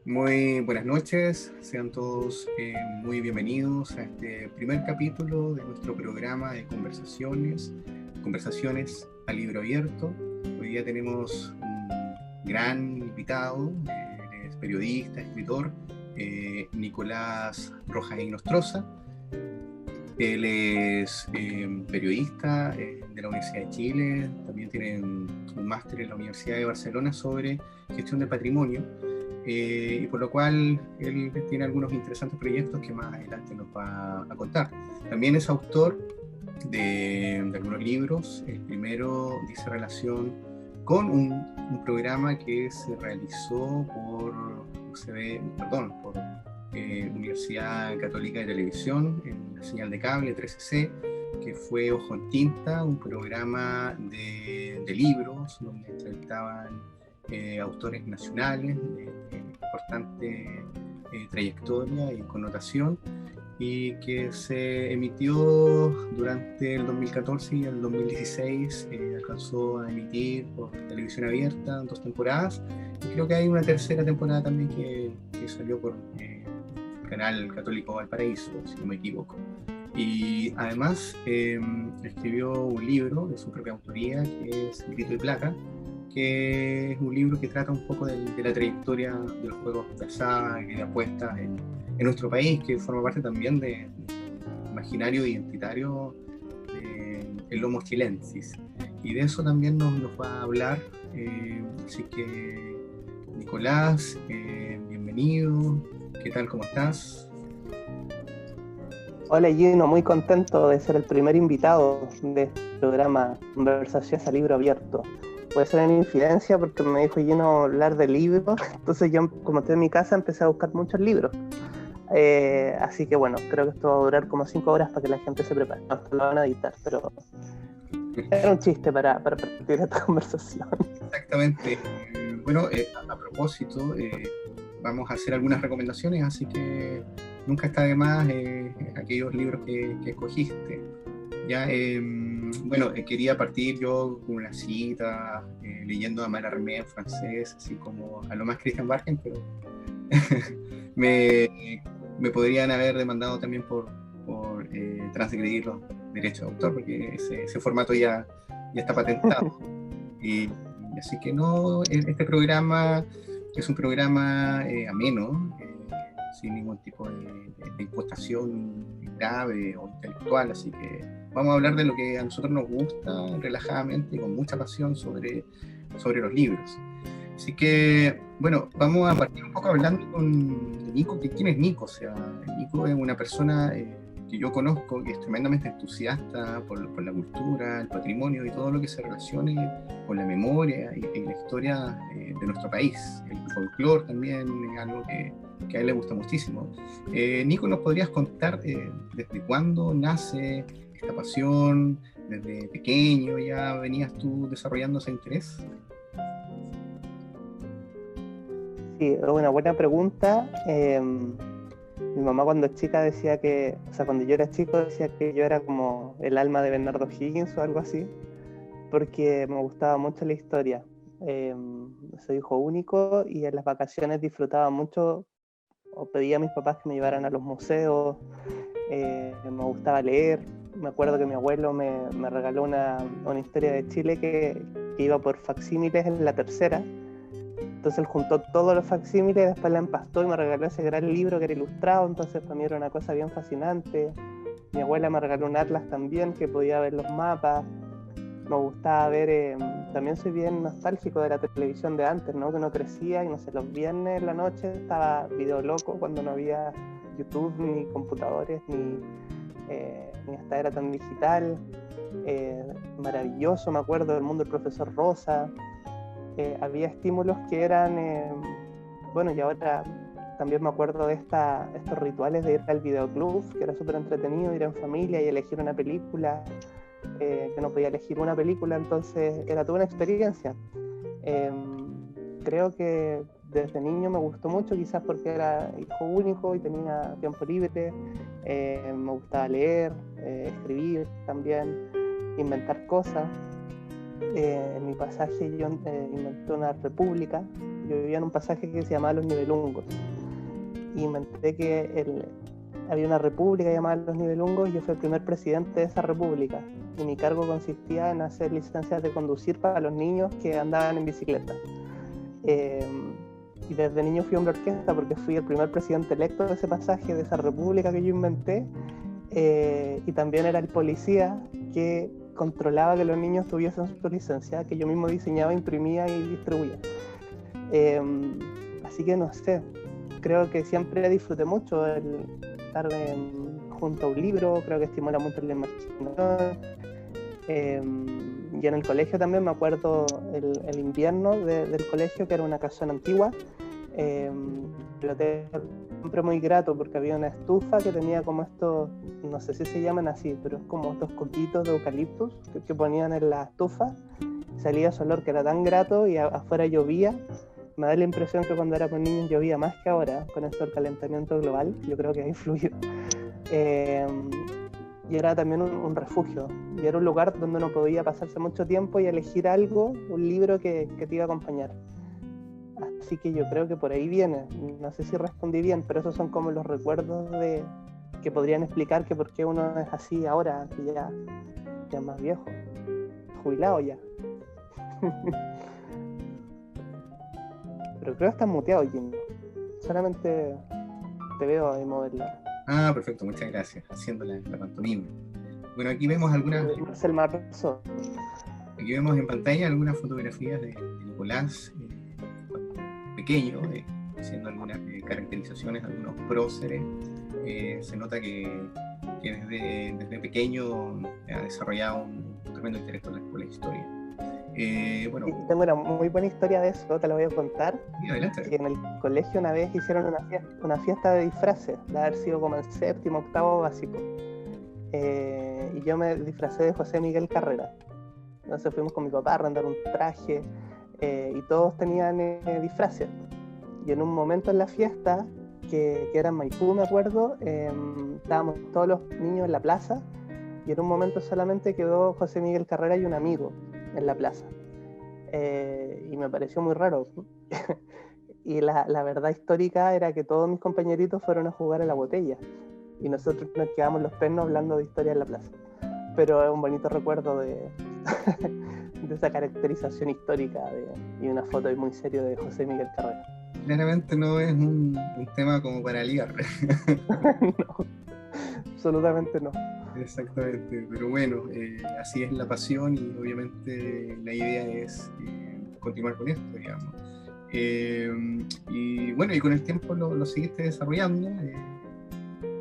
Muy buenas noches, sean todos muy bienvenidos a este primer capítulo de nuestro programa de conversaciones a libro abierto. Hoy día tenemos un gran invitado, él es periodista, escritor, Nicolás Rojas Inostroza. Él es periodista de la Universidad de Chile, también tiene un máster en la Universidad de Barcelona sobre gestión de patrimonio. Y por lo cual él tiene algunos interesantes proyectos que más adelante nos va a contar. También es autor de algunos libros. El primero dice relación con un programa que se realizó por Universidad Católica de Televisión en la señal de cable 13C, que fue Ojo en Tinta, un programa de libros donde entrevistaban autores nacionales de importante trayectoria y connotación, y que se emitió durante el 2014 y el 2016. Alcanzó a emitir por televisión abierta 2 temporadas, y creo que hay una tercera temporada también que salió por Canal Católico Valparaíso, si no me equivoco. Y además escribió un libro de su propia autoría, que es Grito y Plata, que es un libro que trata un poco de la trayectoria de los juegos de azar y de apuestas en nuestro país, que forma parte también del imaginario identitario el Homo chilensis. Y de eso también nos va a hablar. Así que, Nicolás, bienvenido. ¿Qué tal? ¿Cómo estás? Hola Gino, muy contento de ser el primer invitado de este programa Conversaciones a Libro Abierto. Puede ser una infidencia porque me dijo Gino hablar de libros, entonces yo, como estoy en mi casa, empecé a buscar muchos libros. Así que bueno, creo que esto va a durar como 5 horas para que la gente se prepare. No, esto lo van a editar, pero era un chiste para partir esta conversación. Exactamente. Bueno, a propósito, vamos a hacer algunas recomendaciones, así que nunca está de más aquellos libros que escogiste. Ya, bueno, quería partir yo con una cita, leyendo a Mallarmé en francés, así como a lo más Christian Barken, pero me podrían haber demandado también por transgredir los derechos de autor, porque ese formato ya está patentado. Y así que no, este programa es un programa ameno, sin ningún tipo de impostación grave o intelectual, así que vamos a hablar de lo que a nosotros nos gusta, relajadamente y con mucha pasión sobre los libros. Así que, bueno, vamos a partir un poco hablando con Nico. ¿Quién es Nico? O sea, Nico es una persona que yo conozco, que es tremendamente entusiasta por la cultura, el patrimonio y todo lo que se relacione con la memoria y la historia de nuestro país. El folclore también es algo que a él le gusta muchísimo. Nico, ¿nos podrías contar desde cuándo nace esta pasión? ¿Desde pequeño ya venías tú desarrollando ese interés? Sí, es una buena pregunta. Mi mamá cuando chica decía que, o sea, cuando yo era chico decía que yo era como el alma de Bernardo Higgins o algo así, porque me gustaba mucho la historia. Soy hijo único y en las vacaciones disfrutaba mucho o pedía a mis papás que me llevaran a los museos. Me gustaba leer. Me acuerdo que mi abuelo me regaló una historia de Chile que iba por facsímiles en la tercera. Entonces él juntó todos los facsímiles, después la empastó y me regaló ese gran libro que era ilustrado. Entonces para mí era una cosa bien fascinante. Mi abuela me regaló un atlas también que podía ver los mapas. Me gustaba ver, también soy bien nostálgico de la televisión de antes, ¿no? Que uno crecía y no sé, los viernes en la noche estaba Video Loco cuando no había YouTube, ni computadores, ni esta era tan digital. Maravilloso, me acuerdo del Mundo del Profesor Rosa. Había estímulos que eran, bueno, y ahora también me acuerdo de estos rituales de ir al videoclub, que era súper entretenido, ir en familia y elegir una película. Que no podía elegir una película, entonces era toda una experiencia. Creo que desde niño me gustó mucho, quizás porque era hijo único y tenía tiempo libre. Me gustaba leer, escribir también, inventar cosas. En mi pasaje yo inventé una república, yo vivía en un pasaje que se llamaba Los Nibelungos, y me enteré que había una república llamada Los Nibelungos, y yo fui el primer presidente de esa república, y mi cargo consistía en hacer licencias de conducir para los niños que andaban en bicicleta. Y desde niño fui hombre orquesta porque fui el primer presidente electo de ese pasaje, de esa república que yo inventé, y también era el policía que controlaba que los niños tuviesen su licencia, que yo mismo diseñaba, imprimía y distribuía. Así que no sé, creo que siempre disfruté mucho el estar junto a un libro, creo que estimula mucho la imaginación. Y en el colegio también me acuerdo el invierno del colegio, que era una casona antigua, pero siempre muy grato porque había una estufa que tenía como estos, no sé si se llaman así, pero es como estos coquitos de eucaliptus que ponían en la estufa, salía ese olor que era tan grato, y afuera llovía. Me da la impresión que cuando éramos niños llovía más que ahora, con esto del calentamiento global, yo creo que ha influido. Y era también un refugio, y era un lugar donde uno podía pasarse mucho tiempo y elegir algo, un libro que te iba a acompañar. Así que yo creo que por ahí viene. No sé si respondí bien, pero esos son como los recuerdos que podrían explicar que por qué uno es así ahora, que ya es más viejo, jubilado ya. Pero creo que estás muteado, Jim. Solamente te veo ahí moverla. Ah, perfecto, muchas gracias. Haciendo la pantomima. Bueno, aquí vemos aquí vemos en pantalla algunas fotografías de Nicolás pequeño, haciendo algunas caracterizaciones, algunos próceres. Se nota que desde pequeño ha desarrollado un tremendo interés por la historia. Bueno, tengo una muy buena historia de eso, te la voy a contar. Sí, adelante. Que en el colegio una vez hicieron una fiesta de disfraces, de haber sido como el séptimo, octavo básico. Y yo me disfracé de José Miguel Carrera. Entonces fuimos con mi papá a arrendar un traje, y todos tenían disfraces. Y en un momento en la fiesta, que era en Maipú, me acuerdo, estábamos todos los niños en la plaza, y en un momento solamente quedó José Miguel Carrera y un amigo en la plaza. Y me pareció muy raro. Y la verdad histórica era que todos mis compañeritos fueron a jugar a la botella, y nosotros nos quedamos los pernos hablando de historia en la plaza. Pero es un bonito recuerdo de esa caracterización histórica y una foto muy serio de José Miguel Carrera. Claramente no es un tema como para ligar. No, absolutamente no. Exactamente, pero bueno, así es la pasión, y obviamente la idea es continuar con esto, digamos. Y bueno, y con el tiempo lo seguiste desarrollando.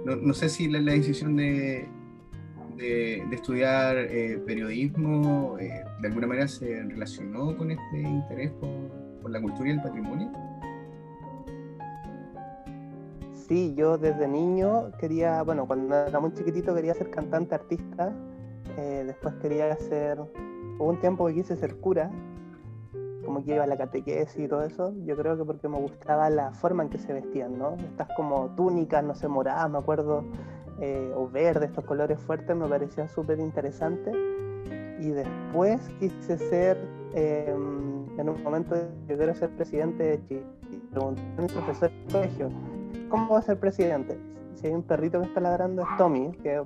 No sé si la decisión de estudiar periodismo de alguna manera se relacionó con este interés por la cultura y el patrimonio. Sí, yo desde niño quería, bueno, cuando era muy chiquitito quería ser cantante, artista. Después quería hubo un tiempo que quise ser cura, como que iba a la catequesis y todo eso. Yo creo que porque me gustaba la forma en que se vestían, ¿no? Estas como túnicas, no sé, moradas, me acuerdo, o verde, estos colores fuertes, me parecían súper interesantes. Y después quise ser, en un momento, yo quiero ser presidente de Chile. Y pregunté a mi profesor de colegio, ¿cómo va a ser presidente? Si hay un perrito que está ladrando, es Tommy, que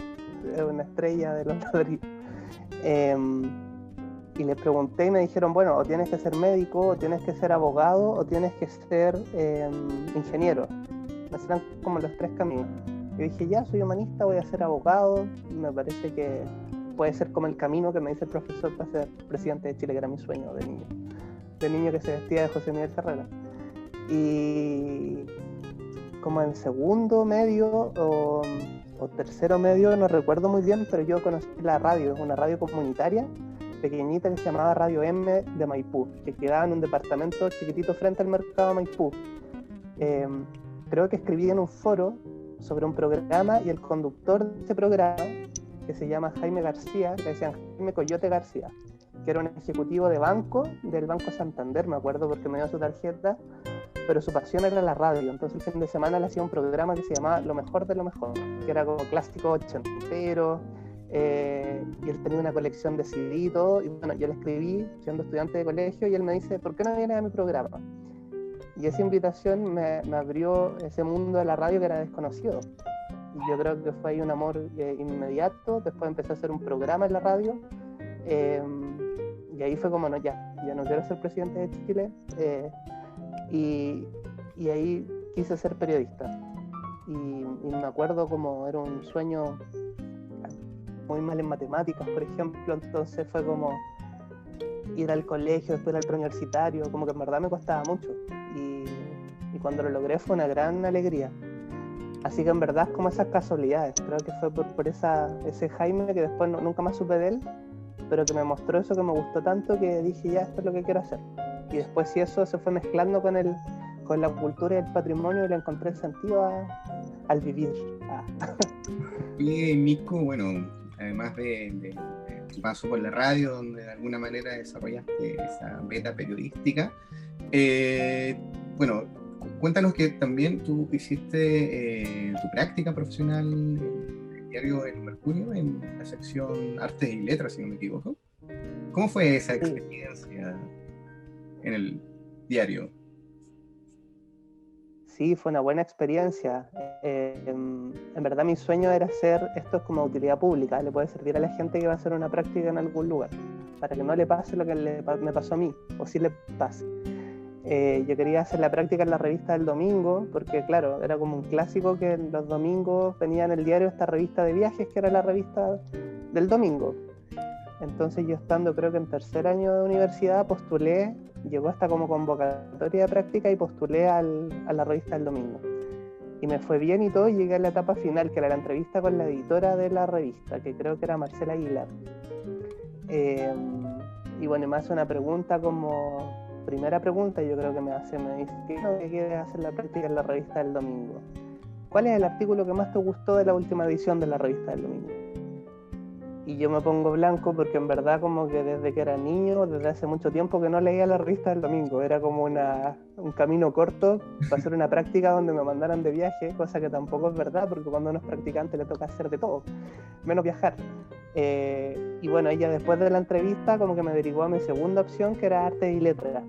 es una estrella de los ladrillos. Y les pregunté y me dijeron, bueno, o tienes que ser médico, o tienes que ser abogado, o tienes que ser ingeniero. Esos eran como los tres caminos. Yo dije, ya, soy humanista, voy a ser abogado. Y me parece que puede ser como el camino que me dice el profesor para ser presidente de Chile, que era mi sueño de niño. De niño que se vestía de José Miguel Carrera. Y como en segundo medio o tercero medio, no recuerdo muy bien, pero yo conocí la radio, una radio comunitaria pequeñita que se llamaba Radio M de Maipú, que quedaba en un departamento chiquitito frente al mercado de Maipú. Creo que escribí en un foro sobre un programa, y el conductor de ese programa, que se llama Jaime García, que decían Jaime Coyote García, que era un ejecutivo de banco, del Banco Santander, me acuerdo porque me dio su tarjeta, pero su pasión era la radio. Entonces el fin de semana le hacía un programa que se llamaba Lo Mejor de lo Mejor, que era como clásico ochentero, y él tenía una colección de CD y todo, y bueno, yo le escribí siendo estudiante de colegio, y él me dice, ¿por qué no vienes a mi programa? Y esa invitación me abrió ese mundo de la radio que era desconocido. Y yo creo que fue ahí un amor inmediato. Después empecé a hacer un programa en la radio. Y ahí fue como, no, ya no quiero ser presidente de Chile. Y ahí quise ser periodista. Y me acuerdo como era un sueño muy mal en matemáticas, por ejemplo. Entonces fue como ir al colegio, después al preuniversitario, como que en verdad me costaba mucho. Y cuando lo logré fue una gran alegría. Así que en verdad es como esas casualidades. Creo que fue por ese Jaime que después nunca más supe de él, pero que me mostró eso que me gustó tanto que dije, ya, esto es lo que quiero hacer. Y después si eso se fue mezclando con la cultura y el patrimonio, y le encontré el sentido al vivir. Y Nico, bueno, además de tu paso por la radio, donde de alguna manera desarrollaste esa beta periodística, bueno, cuéntanos que también tú hiciste tu práctica profesional en el diario El Mercurio, en la sección Artes y Letras, si no me equivoco. ¿Cómo fue esa experiencia en el diario? Sí, fue una buena experiencia. En verdad mi sueño era hacer esto como utilidad pública, le puede servir a la gente que va a hacer una práctica en algún lugar, para que no le pase lo que me pasó a mí, o sí le pase. Yo quería hacer la práctica en la revista del domingo, porque claro, era como un clásico que los domingos venía en el diario esta revista de viajes, que era la revista del domingo. Entonces yo estando creo que en tercer año de universidad postulé, llegó hasta como convocatoria de práctica y postulé a la revista del domingo. Y me fue bien y todo, y llegué a la etapa final, que era la entrevista con la editora de la revista, que creo que era Marcela Aguilar. Y bueno, me hace una pregunta como primera pregunta, yo creo que me dice, ¿qué es lo que quieres hacer la práctica en la revista del domingo? ¿Cuál es el artículo que más te gustó de la última edición de la revista del domingo? Y yo me pongo blanco porque en verdad como que desde que era niño, desde hace mucho tiempo que no leía la revista del domingo, era como un camino corto para hacer una práctica donde me mandaran de viaje, cosa que tampoco es verdad porque cuando uno es practicante le toca hacer de todo, menos viajar. Y bueno, ella después de la entrevista como que me derivó a mi segunda opción, que era Artes y Letras.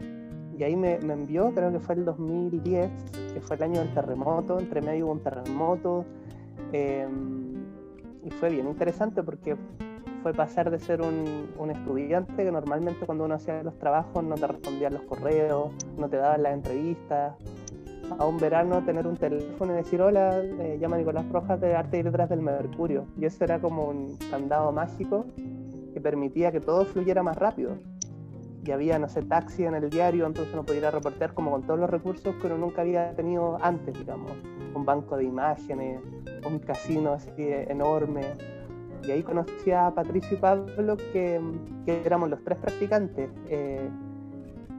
Y ahí me envió, creo que fue el 2010, que fue el año del terremoto, entre medio hubo un terremoto. Y fue bien interesante porque fue pasar de ser un estudiante que normalmente cuando uno hacía los trabajos no te respondían los correos, no te daban las entrevistas, a un verano tener un teléfono y decir hola, llama Nicolás Rojas de Arte y Letras del Mercurio. Y eso era como un candado mágico que permitía que todo fluyera más rápido. Y había, no sé, taxi en el diario, entonces uno podía ir a reportear como con todos los recursos que uno nunca había tenido antes, digamos. Un banco de imágenes, un casino así enorme. Y ahí conocí a Patricio y Pablo, que éramos los tres practicantes.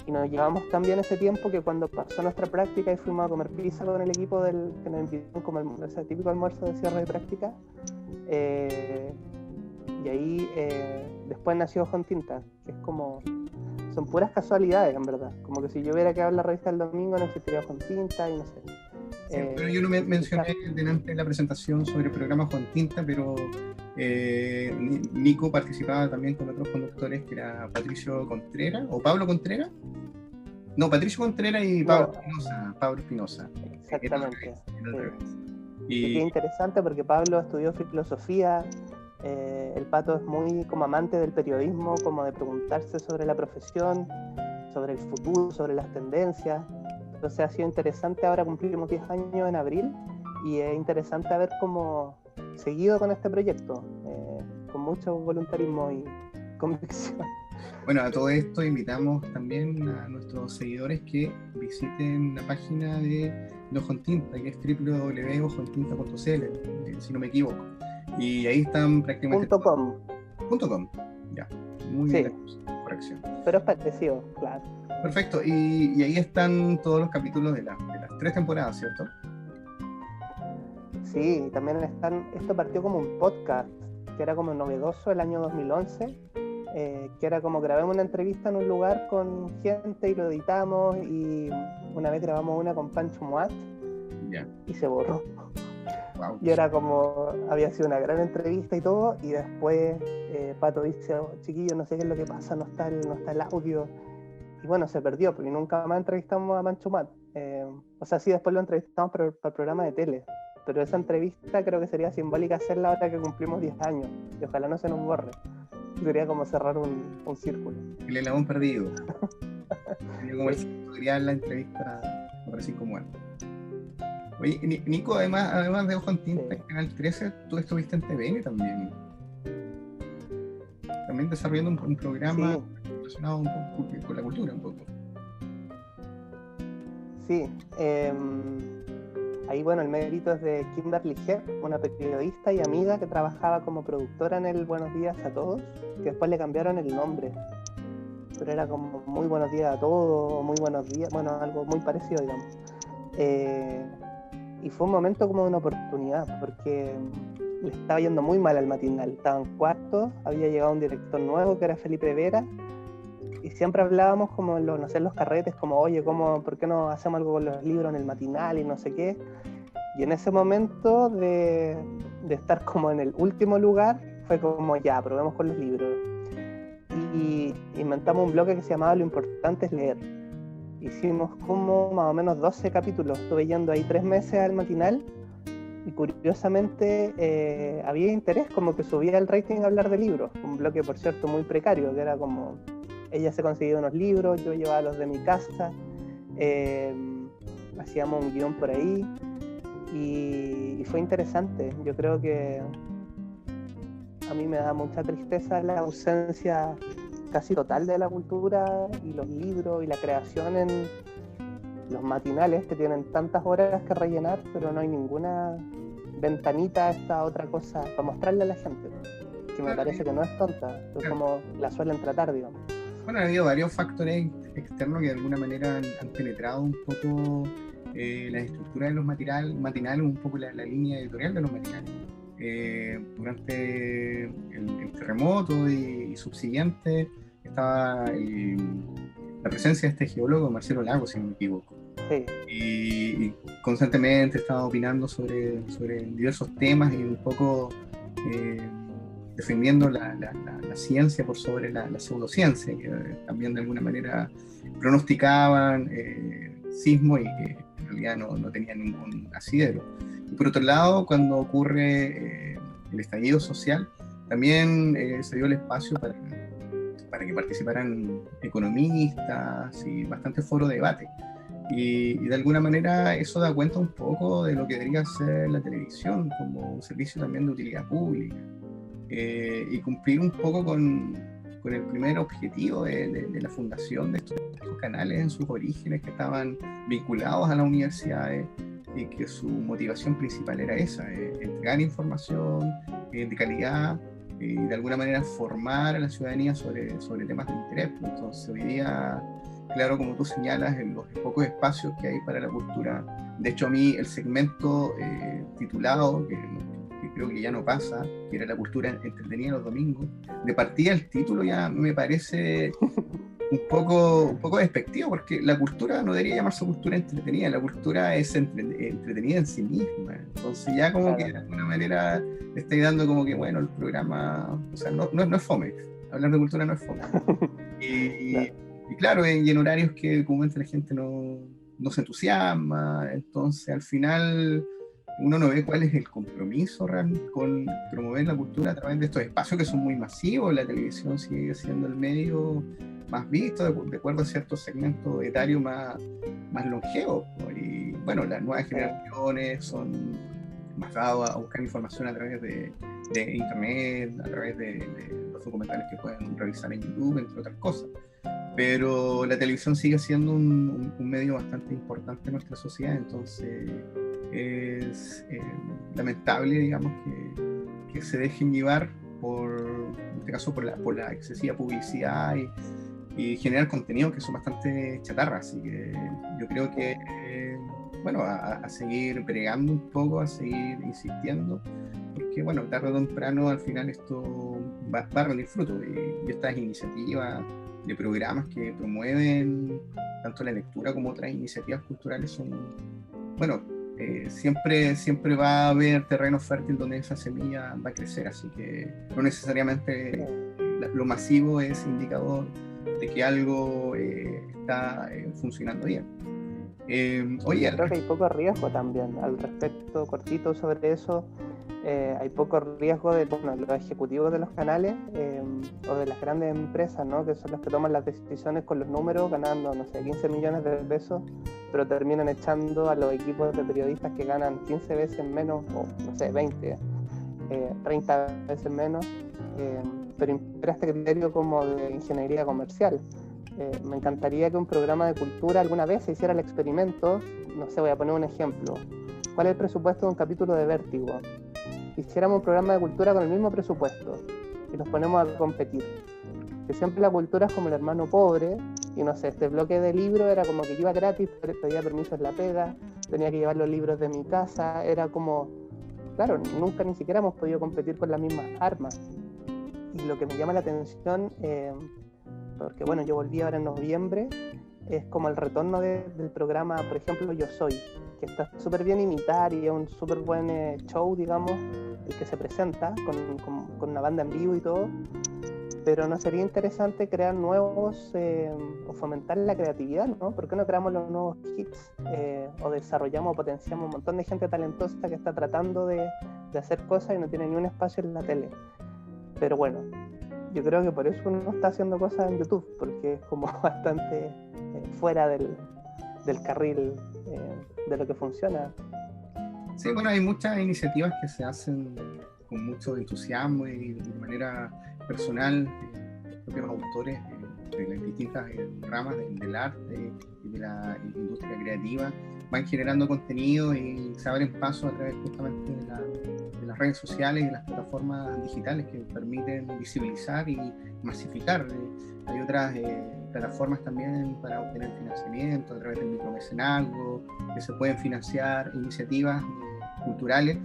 Y nos llevamos tan bien ese tiempo que cuando pasó nuestra práctica y fuimos a comer pizza con el equipo que nos invitaron como ese típico almuerzo de cierre de práctica. Y ahí después nació Ojo en Tinta, que es como... Son puras casualidades, en verdad. Como que si yo hubiera quedado en la revista del domingo no existiría Ojo en Tinta y no sé. Sí, pero yo no mencioné delante de la presentación sobre el programa Ojo en Tinta, pero Nico participaba también con otros conductores, que era Patricio Contreras, o Pablo Contreras. No, Patricio Contreras y Pablo Espinosa. Pablo Espinosa. Exactamente. Y qué interesante porque Pablo estudió filosofía. El Pato es muy como amante del periodismo, como de preguntarse sobre la profesión, sobre el futuro, sobre las tendencias. Entonces ha sido interesante, ahora cumplimos 10 años en abril y es interesante haber como seguido con este proyecto, con mucho voluntarismo y convicción. Bueno, a todo esto invitamos también a nuestros seguidores que visiten la página de Ojo en Tinta, que es www.ojoentinta.cl, si no me equivoco. Y ahí están prácticamente... .com. .com, ya. Muy bien, corrección. Pero es parecido, claro. Perfecto, y ahí están todos los capítulos de las 3 temporadas, ¿cierto? Sí, también esto partió como un podcast, que era como novedoso el año 2011, que era como grabamos una entrevista en un lugar con gente y lo editamos, y una vez grabamos una con Pancho Moat, y se borró. Wow. Y era como, había sido una gran entrevista y todo, y después Pato dice, chiquillos, no sé qué es lo que pasa, no está el audio. Y bueno, se perdió, porque nunca más entrevistamos a Pancho Mat. o sea, sí, después lo entrevistamos para el programa de tele, pero esa entrevista creo que sería simbólica hacerla ahora que cumplimos 10 años, y ojalá no se nos borre. Sería como cerrar un círculo. El eslabón perdido. Sería como Sí. el la entrevista por así como algo. Oye, Nico, además de Ojo en Tinta, en Canal 13, tú estuviste en TVN también. También desarrollando un programa relacionado un poco con la cultura, un poco. Sí. Ahí, bueno, el mérito es de Kimberly Hepp, una periodista y amiga que trabajaba como productora en el Buenos Días a Todos, que después le cambiaron el nombre. Pero era como Muy Buenos Días a Todos, Muy Buenos Días, bueno, algo muy parecido, digamos. Y fue un momento como de una oportunidad, porque le estaba yendo muy mal al matinal. Estaba en cuarto, había llegado un director nuevo que era Felipe Vera, y siempre hablábamos como en los, no sé, en los carretes, como, oye, ¿por qué no hacemos algo con los libros en el matinal y no sé qué? Y en ese momento de estar como en el último lugar, fue como, ya, probemos con los libros. Y inventamos un bloque que se llamaba Lo Importante es Leer. Hicimos como más o menos 12 capítulos. Estuve yendo ahí 3 meses al matinal y curiosamente había interés, como que subía el rating a hablar de libros. Un bloque, por cierto, muy precario, que era como, ella se conseguía unos libros, yo llevaba los de mi casa, hacíamos un guión por ahí y fue interesante. Yo creo que a mí me da mucha tristeza la ausencia casi total de la cultura y los libros y la creación en los matinales, que tienen tantas horas que rellenar, pero no hay ninguna ventanita, esta otra cosa para mostrarle a la gente, que me parece que no es tonta, es como la suelen tratar, digamos. Bueno, ha habido varios factores externos que de alguna manera han penetrado un poco la estructura de los matinales, un poco la línea editorial de los matinales. Durante el terremoto y subsiguiente estaba la presencia de este geólogo Marcelo Lago, si no me equivoco. Sí. Y constantemente estaba opinando sobre diversos temas y un poco defendiendo la ciencia por sobre la pseudociencia, que también de alguna manera pronosticaban sismos y que en realidad no tenían ningún asidero. Y por otro lado, cuando ocurre el estallido social, también se dio el espacio para que participaran economistas y bastante foro de debate. Y de alguna manera eso da cuenta un poco de lo que debería ser la televisión como un servicio también de utilidad pública, y cumplir un poco con el primer objetivo de la fundación de estos canales en sus orígenes, que estaban vinculados a las universidades y que su motivación principal era esa, entregar información de calidad y de alguna manera formar a la ciudadanía sobre temas de interés. Entonces hoy día, claro, como tú señalas, en los pocos espacios que hay para la cultura, de hecho a mí el segmento titulado, que creo que ya no pasa, que era la cultura entretenida los domingos, de partida el título ya me parece un poco despectivo, porque la cultura no debería llamarse cultura entretenida, la cultura es entretenida en sí misma. Entonces ya como que de alguna manera le estáis dando como que, bueno, el programa, o sea, no es fome, hablar de cultura no es fome. Y claro, y en horarios que comúnmente la gente no se entusiasma, entonces al final uno no ve cuál es el compromiso real con promover la cultura a través de estos espacios que son muy masivos. La televisión sigue siendo el medio más visto, de acuerdo a ciertos segmentos etarios más longevos, ¿no? Y bueno, las nuevas generaciones son más dadas a buscar información a través de internet, a través de los documentales que pueden realizar en YouTube, entre otras cosas. Pero la televisión sigue siendo un medio bastante importante en nuestra sociedad, entonces es lamentable, digamos, que se dejen llevar en este caso por la excesiva publicidad y generar contenido que son bastante chatarra. Así que yo creo que bueno, a seguir bregando un poco, a seguir insistiendo, porque bueno, tarde o temprano al final esto va a rendir fruto, y estas iniciativas de programas que promueven tanto la lectura como otras iniciativas culturales son, bueno, siempre va a haber terreno fértil donde esa semilla va a crecer, así que no necesariamente lo masivo es indicador de que algo está funcionando bien. Oye, Creo que hay poco riesgo también al respecto, cortito sobre eso. Hay poco riesgo de los ejecutivos de los canales o de las grandes empresas, ¿no? Que son los que toman las decisiones con los números, ganando, no sé, 15 millones de pesos, pero terminan echando a los equipos de periodistas que ganan 15 veces menos, o no sé, 20, 30 veces menos, pero impera este criterio como de ingeniería comercial. Me encantaría que un programa de cultura alguna vez se hiciera el experimento. No sé, voy a poner un ejemplo. ¿Cuál es el presupuesto de un capítulo de Vértigo? Hiciéramos un programa de cultura con el mismo presupuesto y nos ponemos a competir. Que siempre la cultura es como el hermano pobre, y no sé, este bloque de libros era como que iba gratis, pedía permiso en la pega, tenía que llevar los libros de mi casa, era como, claro, nunca ni siquiera hemos podido competir con las mismas armas. Y lo que me llama la atención, porque bueno, yo volví ahora en noviembre, es como el retorno del programa, por ejemplo, Yo Soy, que está súper bien imitar y es un súper buen show, digamos, el que se presenta con una banda en vivo y todo, pero ¿no sería interesante crear nuevos o fomentar la creatividad, ¿no? ¿Por qué no creamos los nuevos hits o desarrollamos o potenciamos un montón de gente talentosa que está tratando de hacer cosas y no tiene ni un espacio en la tele? Pero bueno, yo creo que por eso uno está haciendo cosas en YouTube, porque es como bastante fuera del carril de lo que funciona. Sí, bueno, hay muchas iniciativas que se hacen con mucho entusiasmo y de manera personal. Los propios autores de las distintas ramas del arte y de la industria creativa van generando contenido y se abren paso a través justamente de las redes sociales y de las plataformas digitales que permiten visibilizar y masificar. Hay otras plataformas también para obtener financiamiento a través del micromecenazgo, que se pueden financiar iniciativas culturales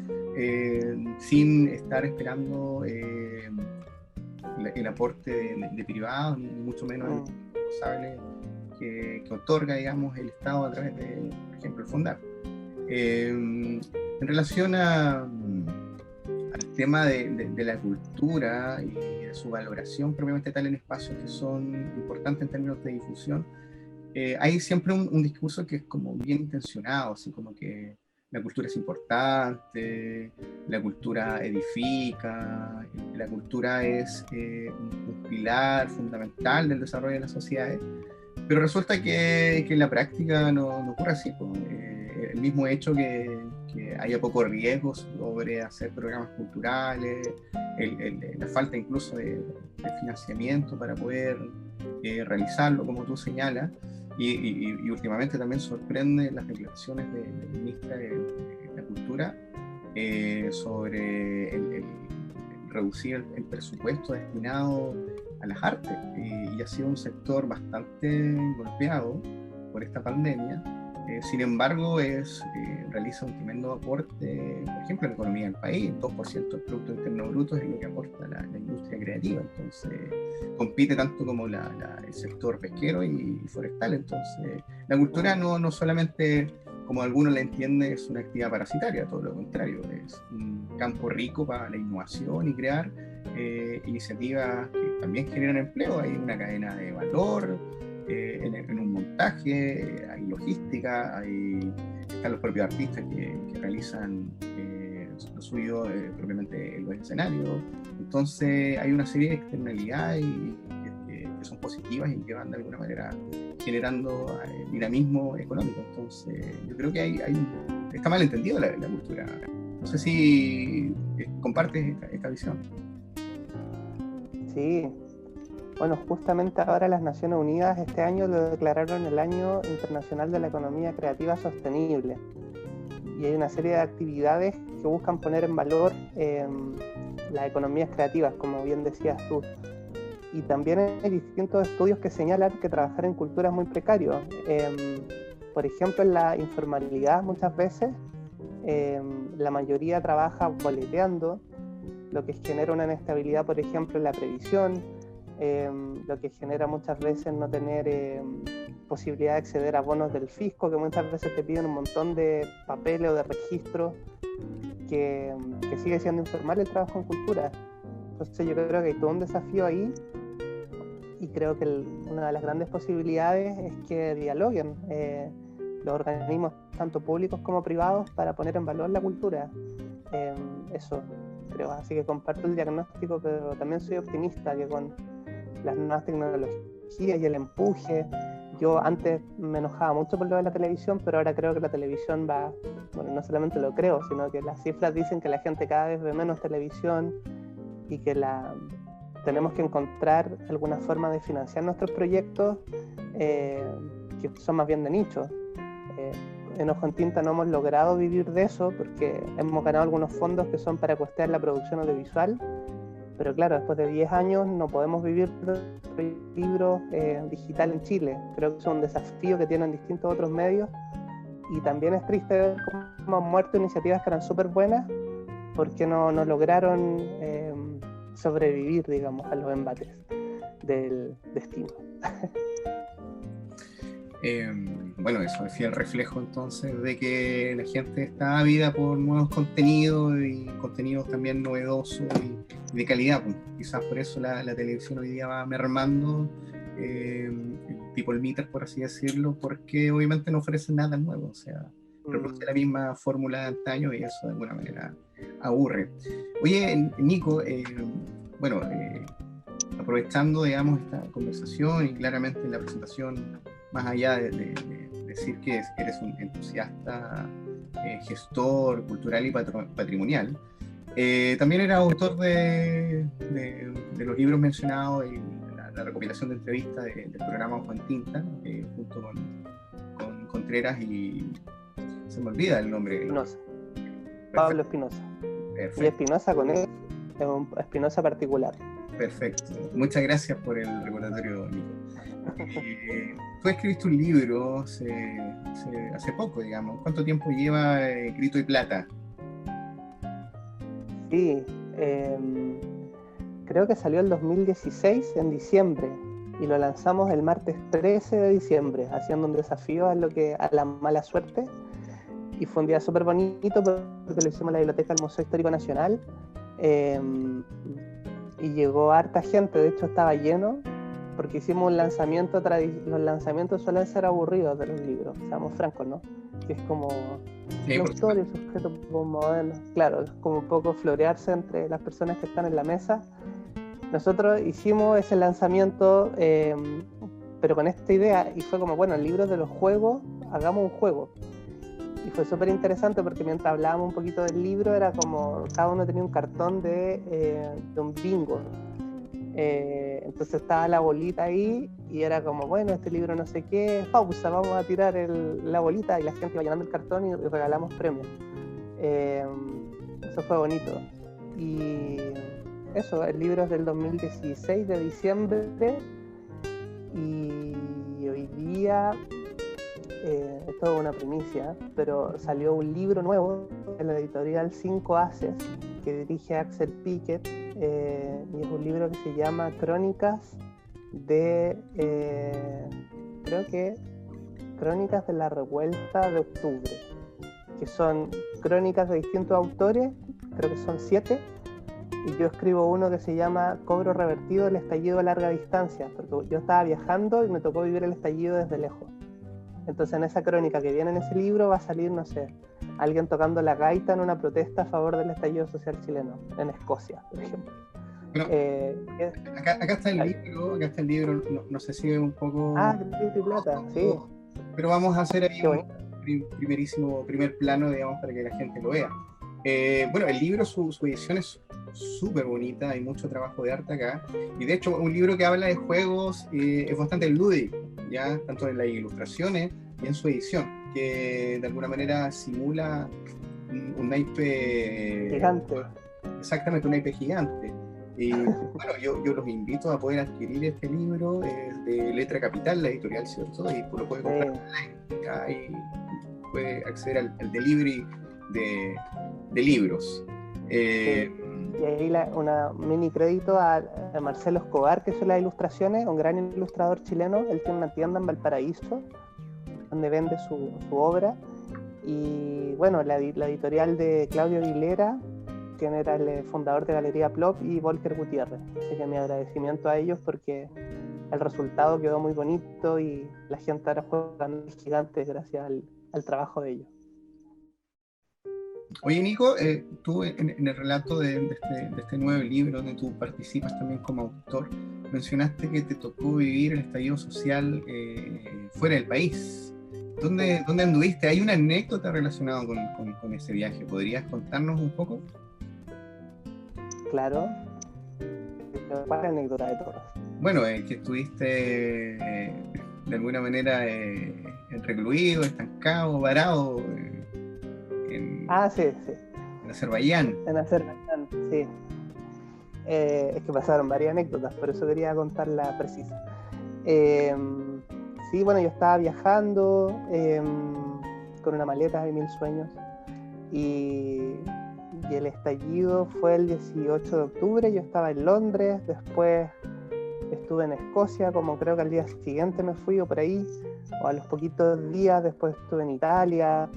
sin estar esperando el aporte de privados, ni mucho menos el responsable que otorga, digamos, el Estado a través de, por ejemplo, el FONDAR. En relación al tema de la cultura y de su valoración propiamente tal en espacios que son importantes en términos de difusión, hay siempre un discurso que es como bien intencionado, así como que la cultura es importante, la cultura edifica, la cultura es un pilar fundamental del desarrollo de las sociedades, pero resulta que en la práctica no ocurre así. El mismo hecho que haya poco riesgo sobre hacer programas culturales, la falta incluso de financiamiento para poder realizarlo, como tú señalas, y últimamente también sorprende las declaraciones de la ministra de la Cultura sobre el reducir el presupuesto destinado a las artes, y ha sido un sector bastante golpeado por esta pandemia. Sin embargo, realiza un tremendo aporte, por ejemplo, en la economía del país. 2% del Producto Interno Bruto es lo que aporta la industria creativa. Entonces, compite tanto como el sector pesquero y forestal. Entonces, la cultura no solamente, como algunos la entienden, es una actividad parasitaria, todo lo contrario, es un campo rico para la innovación y crear iniciativas que también generan empleo. Hay una cadena de valor, en un montaje, hay logística, están los propios artistas que realizan lo suyo propiamente en los escenarios. Entonces hay una serie de externalidades que son positivas y que van de alguna manera generando dinamismo económico. Entonces yo creo que está mal entendido la cultura. No sé si compartes esta visión. Sí. Bueno, justamente ahora las Naciones Unidas este año lo declararon el Año Internacional de la Economía Creativa Sostenible. Y hay una serie de actividades que buscan poner en valor las economías creativas, como bien decías tú. Y también hay distintos estudios que señalan que trabajar en cultura es muy precario. Por ejemplo, en la informalidad muchas veces la mayoría trabaja boleteando, lo que genera una inestabilidad, por ejemplo, en la previsión, lo que genera muchas veces no tener posibilidad de acceder a bonos del fisco, que muchas veces te piden un montón de papeles o de registros, que sigue siendo informal el trabajo en cultura. Entonces yo creo que hay todo un desafío ahí, y creo que una de las grandes posibilidades es que dialoguen los organismos tanto públicos como privados para poner en valor la cultura. Eso creo, así que comparto el diagnóstico, pero también soy optimista que con las nuevas tecnologías y el empuje, yo antes me enojaba mucho por lo de la televisión, pero ahora creo que la televisión va, bueno, no solamente lo creo, sino que las cifras dicen que la gente cada vez ve menos televisión y que tenemos que encontrar alguna forma de financiar nuestros proyectos que son más bien de nicho. En Ojo en Tinta no hemos logrado vivir de eso porque hemos ganado algunos fondos que son para costear la producción audiovisual, pero claro, después de 10 años no podemos vivir de libros digital en Chile. Creo que es un desafío que tienen distintos otros medios y también es triste ver cómo han muerto iniciativas que eran súper buenas porque no lograron sobrevivir, digamos, a los embates del destino. Bueno, eso es fiel reflejo entonces de que la gente está ávida por nuevos contenidos y contenidos también novedosos y de calidad. Pues. Quizás por eso la televisión hoy día va mermando, people meter, por así decirlo, porque obviamente no ofrece nada nuevo, o sea, reproduce la misma fórmula de antaño y eso de alguna manera aburre. Oye, Nico, bueno, aprovechando, digamos, esta conversación y claramente la presentación, más allá de decir que eres un entusiasta, gestor cultural y patrimonial, también eres autor de los libros mencionados y la recopilación de entrevistas del programa Ojo en Tinta, junto con Contreras y se me olvida el nombre. Espinosa. Pablo Espinosa. Perfecto. Y Espinosa con él, es un Espinosa particular. Perfecto. Muchas gracias por el recordatorio, Nico. Tú escribiste un libro hace poco, digamos. ¿Cuánto tiempo lleva Grito y Plata? Sí, creo que salió el 2016, en diciembre, y lo lanzamos el martes 13 de diciembre, haciendo un desafío a la mala suerte. Y fue un día súper bonito porque lo hicimos en la biblioteca del Museo Histórico Nacional. Y llegó harta gente, de hecho estaba lleno, porque hicimos un lanzamiento, los lanzamientos suelen ser aburridos de los libros, seamos francos, ¿no? Que es como Sí, la historia, el sujeto moderno, claro, es como un poco florearse entre las personas que están en la mesa. Nosotros hicimos ese lanzamiento, pero con esta idea, y fue como, bueno, el libro de los juegos, hagamos un juego. Y fue súper interesante porque mientras hablábamos un poquito del libro, era como cada uno tenía un cartón de un bingo. Entonces estaba la bolita ahí y era como, bueno, este libro no sé qué, pausa, vamos a tirar la bolita, y la gente iba llenando el cartón y regalamos premios. Eso fue bonito. Y eso, el libro es del 2016, de diciembre, y hoy día... es toda una primicia, pero salió un libro nuevo en la editorial 5 Haces que dirige Axel Piquet, y es un libro que se llama Crónicas Crónicas de la Revuelta de Octubre, que son crónicas de distintos autores, creo que son 7, y yo escribo uno que se llama Cobro revertido del estallido a larga distancia, porque yo estaba viajando y me tocó vivir el estallido desde lejos. Entonces en esa crónica que viene en ese libro va a salir, no sé, alguien tocando la gaita en una protesta a favor del estallido social chileno, en Escocia, por ejemplo. Bueno, acá está el libro, no sé si es un poco... Grito y Plata, sí. Pero vamos a hacer ahí un primer plano, digamos, para que la gente lo vea. Bueno, el libro, su edición es súper bonita, hay mucho trabajo de arte acá, y de hecho un libro que habla de juegos es bastante lúdico, ya tanto en las ilustraciones y en su edición, que de alguna manera simula un naipe gigante. Exactamente, un naipe gigante. Y bueno, yo los invito a poder adquirir este libro de Letra Capital, la editorial, ¿cierto? Y lo puede comprar online, ¿ya? Y puede acceder al delivery de libros. Y ahí una mini crédito a Marcelo Escobar, que hizo las ilustraciones, un gran ilustrador chileno. Él tiene una tienda en Valparaíso donde vende su obra, y bueno, la editorial de Claudio Aguilera, quien era el fundador de Galería Plop, y Volker Gutiérrez. Así que mi agradecimiento a ellos porque el resultado quedó muy bonito y la gente ahora juega gigantes gracias al trabajo de ellos. Oye, Nico, tú en el relato de este nuevo libro donde tú participas también como autor, mencionaste que te tocó vivir el estallido social fuera del país. ¿Dónde anduviste? ¿Hay una anécdota relacionada con ese viaje? ¿Podrías contarnos un poco? Claro. ¿Cuál es la anécdota de todas? Bueno, que estuviste de alguna manera recluido, estancado, varado Sí. en Azerbaiyán. En Azerbaiyán, sí. Es que pasaron varias anécdotas, por eso quería contar la precisa. Sí, bueno, yo estaba viajando con una maleta de 1000 sueños y el estallido fue el 18 de octubre, yo estaba en Londres, después estuve en Escocia, como creo que al día siguiente me fui o por ahí, o a los poquitos días, después estuve en Italia,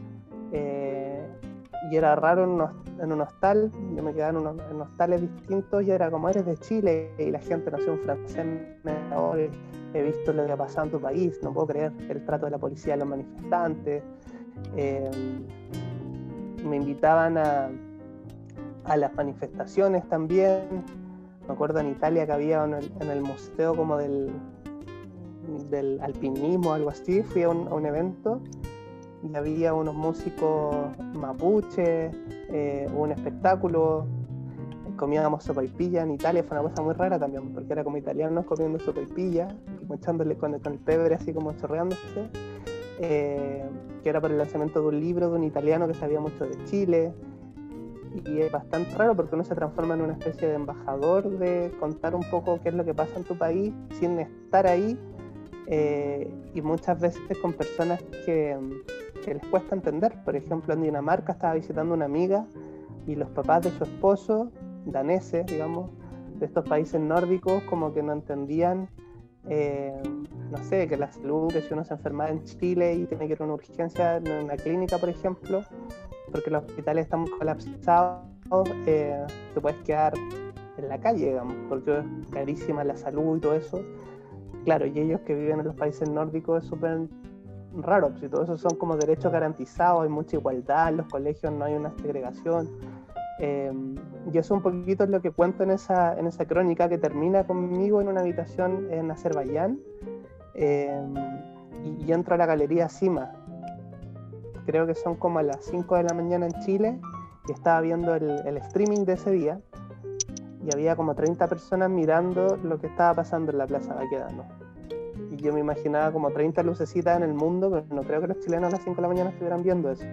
y era raro en un hostal, yo me quedaba en hostales distintos y era como, eres de Chile, y la gente, no sé, un francés me dijo, he visto lo que ha pasado en tu país, no puedo creer el trato de la policía a los manifestantes. Me invitaban a las manifestaciones también. Me acuerdo en Italia que había en el museo como del alpinismo o algo así, fui a un evento y había unos músicos mapuche, un espectáculo, comíamos sopaipilla en Italia, fue una cosa muy rara también, porque era como italianos comiendo sopaipilla, echándole con el pebre así como chorreándose, que era por el lanzamiento de un libro de un italiano que sabía mucho de Chile, y es bastante raro porque uno se transforma en una especie de embajador de contar un poco qué es lo que pasa en tu país sin estar ahí, y muchas veces con personas que les cuesta entender. Por ejemplo, en Dinamarca estaba visitando una amiga y los papás de su esposo, daneses, digamos, de estos países nórdicos, como que no entendían, no sé, que la salud, que si uno se enferma en Chile y tiene que ir a una urgencia en una clínica, por ejemplo, porque los hospitales están colapsados, te puedes quedar en la calle, digamos, porque es carísima la salud y todo eso. Claro, y ellos que viven en los países nórdicos es súper raro, pues, y todo eso son como derechos garantizados, hay mucha igualdad, en los colegios no hay una segregación, y eso un poquito es lo que cuento en esa crónica que termina conmigo en una habitación en Azerbaiyán, y entro a la galería Cima, creo que son como a las 5 de la mañana en Chile, y estaba viendo el streaming de ese día, y había como 30 personas mirando lo que estaba pasando en la Plaza Baquedano. Y yo me imaginaba como 30 lucecitas en el mundo, pero no creo que los chilenos a las 5 de la mañana estuvieran viendo eso.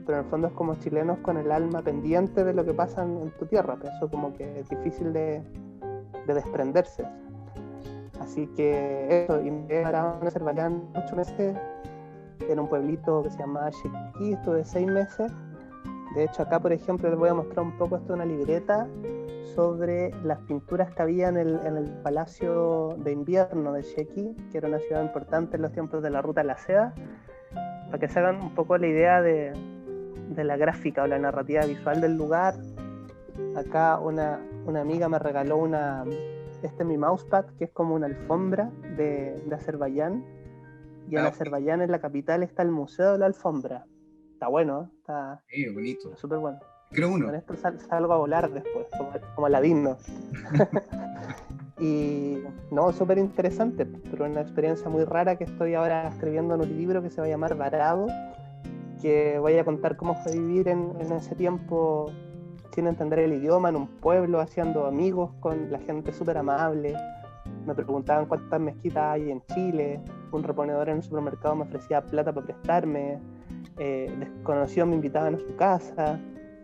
Pero en el fondo es como chilenos con el alma pendiente de lo que pasa en tu tierra, pero eso como que es difícil de desprenderse. Así que eso, y me quedé parado en Azerbaiyán 8 meses, en un pueblito que se llamaba Sheki, estuve 6 meses. De hecho acá, por ejemplo, les voy a mostrar un poco, esto es una libreta sobre las pinturas que había en el Palacio de Invierno de Sheki, que era una ciudad importante en los tiempos de la Ruta de la Seda, para que se hagan un poco la idea de la gráfica o la narrativa visual del lugar. Acá una amiga me regaló este es mi mousepad, que es como una alfombra de Azerbaiyán, y en Azerbaiyán, en la capital, está el Museo de la Alfombra. Está bueno, está bonito. Súper bueno. Creo uno. Con esto salgo a volar después, como Aladín, ¿no? Y no, súper interesante, pero una experiencia muy rara que estoy ahora escribiendo en un libro que se va a llamar Varado, que voy a contar cómo fue vivir en ese tiempo sin entender el idioma, en un pueblo, haciendo amigos con la gente súper amable. Me preguntaban cuántas mezquitas hay en Chile, un reponedor en el supermercado me ofrecía plata para prestarme, desconocidos me invitaban a su casa,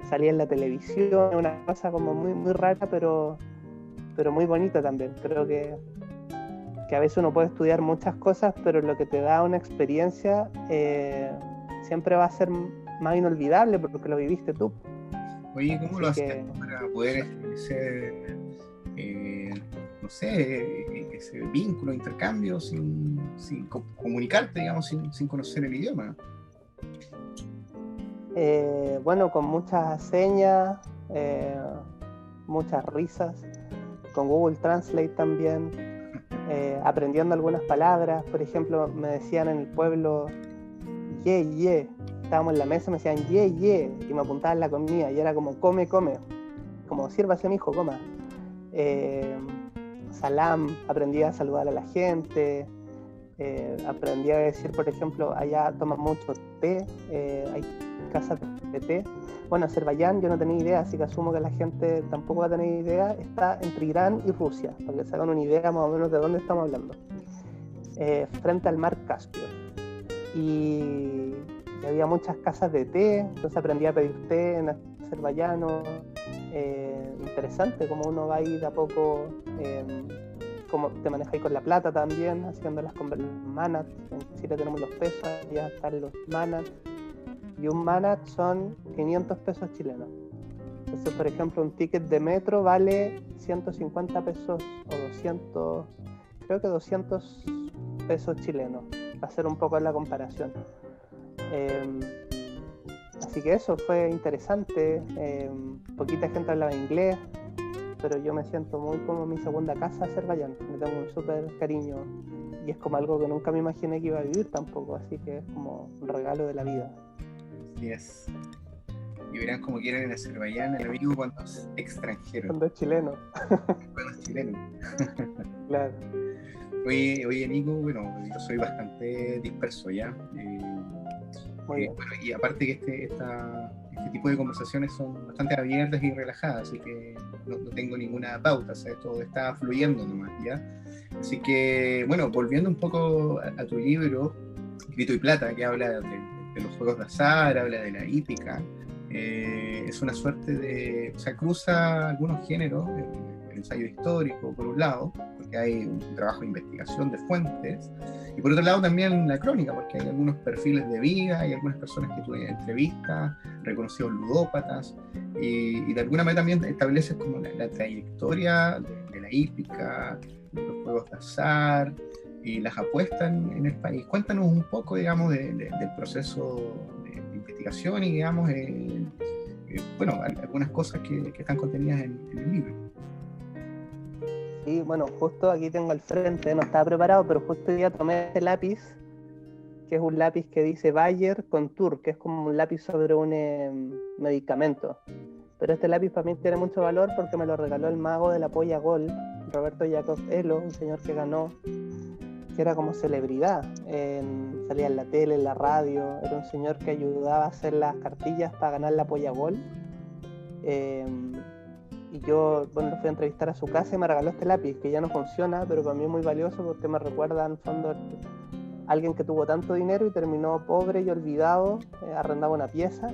salía en la televisión, una cosa como muy, muy rara, pero muy bonita también. Creo que a veces uno puede estudiar muchas cosas, pero lo que te da una experiencia siempre va a ser más inolvidable porque lo viviste tú. Oye, ¿cómo lo haces para poder establecer, no sé, ese vínculo, intercambio, sin comunicarte, digamos, sin conocer el idioma? Bueno, con muchas señas, muchas risas, con Google Translate también. aprendiendo algunas palabras. Por ejemplo, me decían en el pueblo, ye, ye. Estábamos en la mesa, me decían, ye, ye, y me apuntaban la comida, y era como, come, come. Como, sírvase, mijo, coma. Salam, aprendí a saludar a la gente. Aprendí a decir, por ejemplo, allá toman mucho té, hay casas de té. Bueno, Azerbaiyán yo no tenía idea, así que asumo que la gente tampoco va a tener idea. Está entre Irán y Rusia, para que se hagan una idea más o menos de dónde estamos hablando. Frente al mar Caspio. Y había muchas casas de té, entonces aprendí a pedir té en azerbaiyano. Interesante como uno va ahí de a poco, como te manejáis con la plata también, haciendo las manat. En Chile tenemos los pesos, allá están los manat. Y un manat son 500 pesos chilenos. Entonces, por ejemplo, un ticket de metro vale 150 pesos o 200, creo que 200 pesos chilenos, para hacer un poco la comparación. Así que eso fue interesante. Poquita gente hablaba inglés, pero yo me siento muy como mi segunda casa, Azerbaiyán. Me tengo un súper cariño y es como algo que nunca me imaginé que iba a vivir tampoco, así que es como un regalo de la vida. Así es. Y verán como quieren en Azerbaiyán el amigo cuando es extranjero. Cuando es chileno. Cuando es chileno. Claro. Oye, Nico, bueno, yo soy bastante disperso ya. Bueno, y aparte que este tipo de conversaciones son bastante abiertas y relajadas, así que no tengo ninguna pauta, o sea, todo está fluyendo nomás, ¿ya? Así que, bueno, volviendo un poco a tu libro, Grito y Plata, que habla de los juegos de azar, habla de la hípica, es una suerte de, o sea, cruza algunos géneros, el ensayo histórico por un lado, porque hay un trabajo de investigación de fuentes, y por otro lado también la crónica, porque hay algunos perfiles de vida, hay algunas personas que tuve entrevistas, reconocidos ludópatas, y de alguna manera también estableces como la trayectoria de la hípica, de los juegos de azar, y las apuestas en el país. Cuéntanos un poco, digamos, del proceso de investigación y, digamos, bueno, algunas cosas que están contenidas en el libro. Sí, bueno, justo aquí tengo al frente, no estaba preparado, pero justo ya tomé este lápiz, que es un lápiz que dice Bayer Contour, que es como un lápiz sobre un medicamento. Pero este lápiz para mí tiene mucho valor porque me lo regaló el mago de la polla Gol, Roberto Jacob Elo, un señor que ganó, que era como celebridad, salía en la tele, en la radio, era un señor que ayudaba a hacer las cartillas para ganar la polla Gol. Y yo, bueno, fui a entrevistar a su casa y me regaló este lápiz, que ya no funciona, pero para mí es muy valioso porque me recuerda en el fondo a alguien que tuvo tanto dinero y terminó pobre y olvidado, arrendaba una pieza,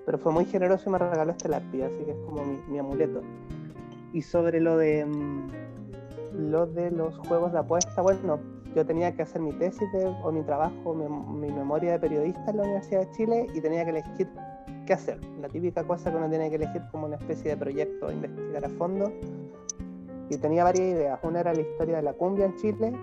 pero fue muy generoso y me regaló este lápiz, así que es como mi amuleto. Y sobre lo de los juegos de apuesta, bueno, yo tenía que hacer mi tesis o mi trabajo, mi memoria de periodista en la Universidad de Chile y tenía que elegir qué hacer. La típica cosa que uno tiene que elegir como una especie de proyecto a investigar a fondo. Y tenía varias ideas. Una era la historia de la cumbia en Chile.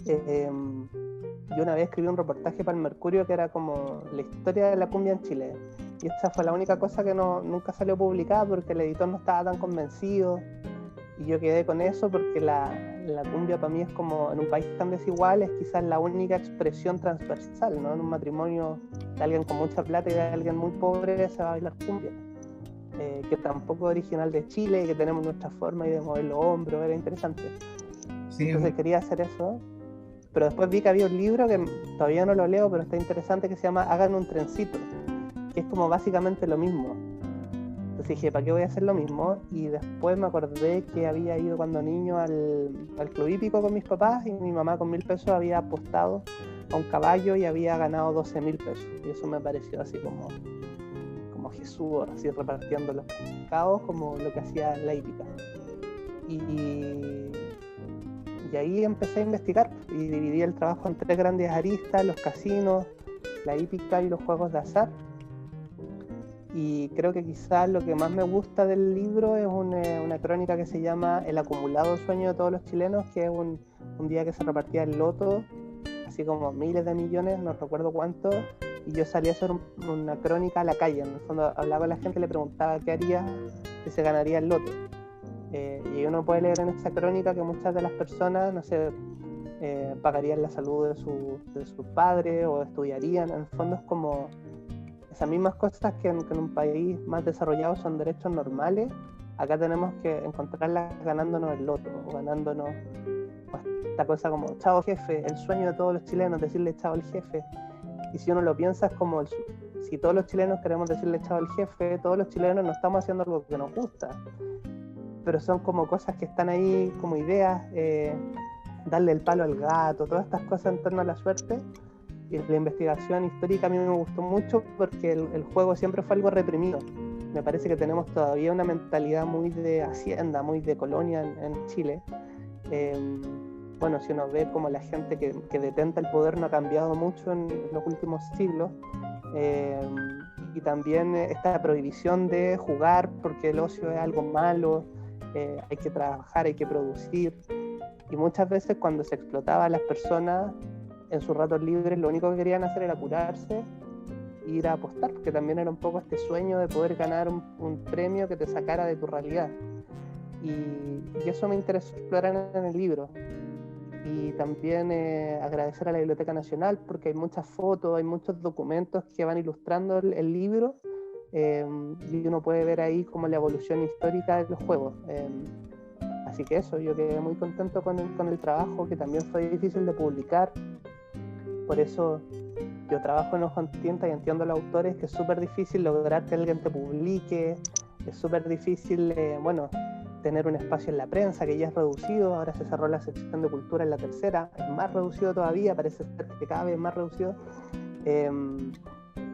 Yo una vez escribí un reportaje para el Mercurio que era como la historia de la cumbia en Chile. Y esta fue la única cosa que nunca salió publicada porque el editor no estaba tan convencido. Y yo quedé con eso porque la cumbia para mí es como, en un país tan desigual, es quizás la única expresión transversal, ¿no? En un matrimonio de alguien con mucha plata y de alguien muy pobre se va a bailar cumbia. Que tampoco es original de Chile, que tenemos nuestra forma y de mover los hombros, era interesante. Sí, entonces quería hacer eso, pero después vi que había un libro que todavía no lo leo, pero está interesante, que se llama Hagan un trencito, que es como básicamente lo mismo. Entonces dije, ¿para qué voy a hacer lo mismo? Y después me acordé que había ido cuando niño al club hípico con mis papás y mi mamá con 1.000 pesos había apostado a un caballo y había ganado 12.000 pesos. Y eso me pareció así como Jesús, así repartiendo los pescados como lo que hacía la hípica. Y ahí empecé a investigar y dividí el trabajo en 3 grandes aristas: los casinos, la hípica y los juegos de azar. Y creo que quizás lo que más me gusta del libro es una crónica que se llama El acumulado sueño de todos los chilenos, que es un día que se repartía el loto, así como miles de millones, no recuerdo cuánto, y yo salí a hacer una crónica a la calle. En el fondo hablaba con la gente y le preguntaba qué haría si se ganaría el loto. Y uno puede leer en esta crónica que muchas de las personas, no sé, pagarían la salud de sus padres o estudiarían. En el fondo es como esas mismas cosas que en un país más desarrollado son derechos normales. Acá tenemos que encontrarlas ganándonos el loto, o ganándonos esta cosa como chao jefe, el sueño de todos los chilenos, decirle chao al jefe. Y si uno lo piensa es como si todos los chilenos queremos decirle chao al jefe, todos los chilenos no estamos haciendo algo que nos gusta, pero son como cosas que están ahí como ideas, darle el palo al gato, todas estas cosas en torno a la suerte. Y la investigación histórica a mí me gustó mucho porque el juego siempre fue algo reprimido. Me parece que tenemos todavía una mentalidad muy de hacienda, muy de colonia en Chile. Bueno, si uno ve como la gente que detenta el poder no ha cambiado mucho en los últimos siglos, y también esta prohibición de jugar porque el ocio es algo malo, hay que trabajar, hay que producir, y muchas veces cuando se explotaba a las personas en sus ratos libres lo único que querían hacer era curarse e ir a apostar, porque también era un poco este sueño de poder ganar un premio que te sacara de tu realidad, y eso me interesó explorar en el libro. Y también agradecer a la Biblioteca Nacional porque hay muchas fotos, hay muchos documentos que van ilustrando el libro, y uno puede ver ahí como la evolución histórica de los juegos. Así que eso, yo quedé muy contento con el trabajo, que también fue difícil de publicar. Por eso yo trabajo en Ojo en Tinta y entiendo a los autores que es súper difícil lograr que alguien te publique, es súper difícil, tener un espacio en la prensa que ya es reducido. Ahora se cerró la sección de cultura en la tercera, es más reducido todavía, parece ser que cada vez es más reducido,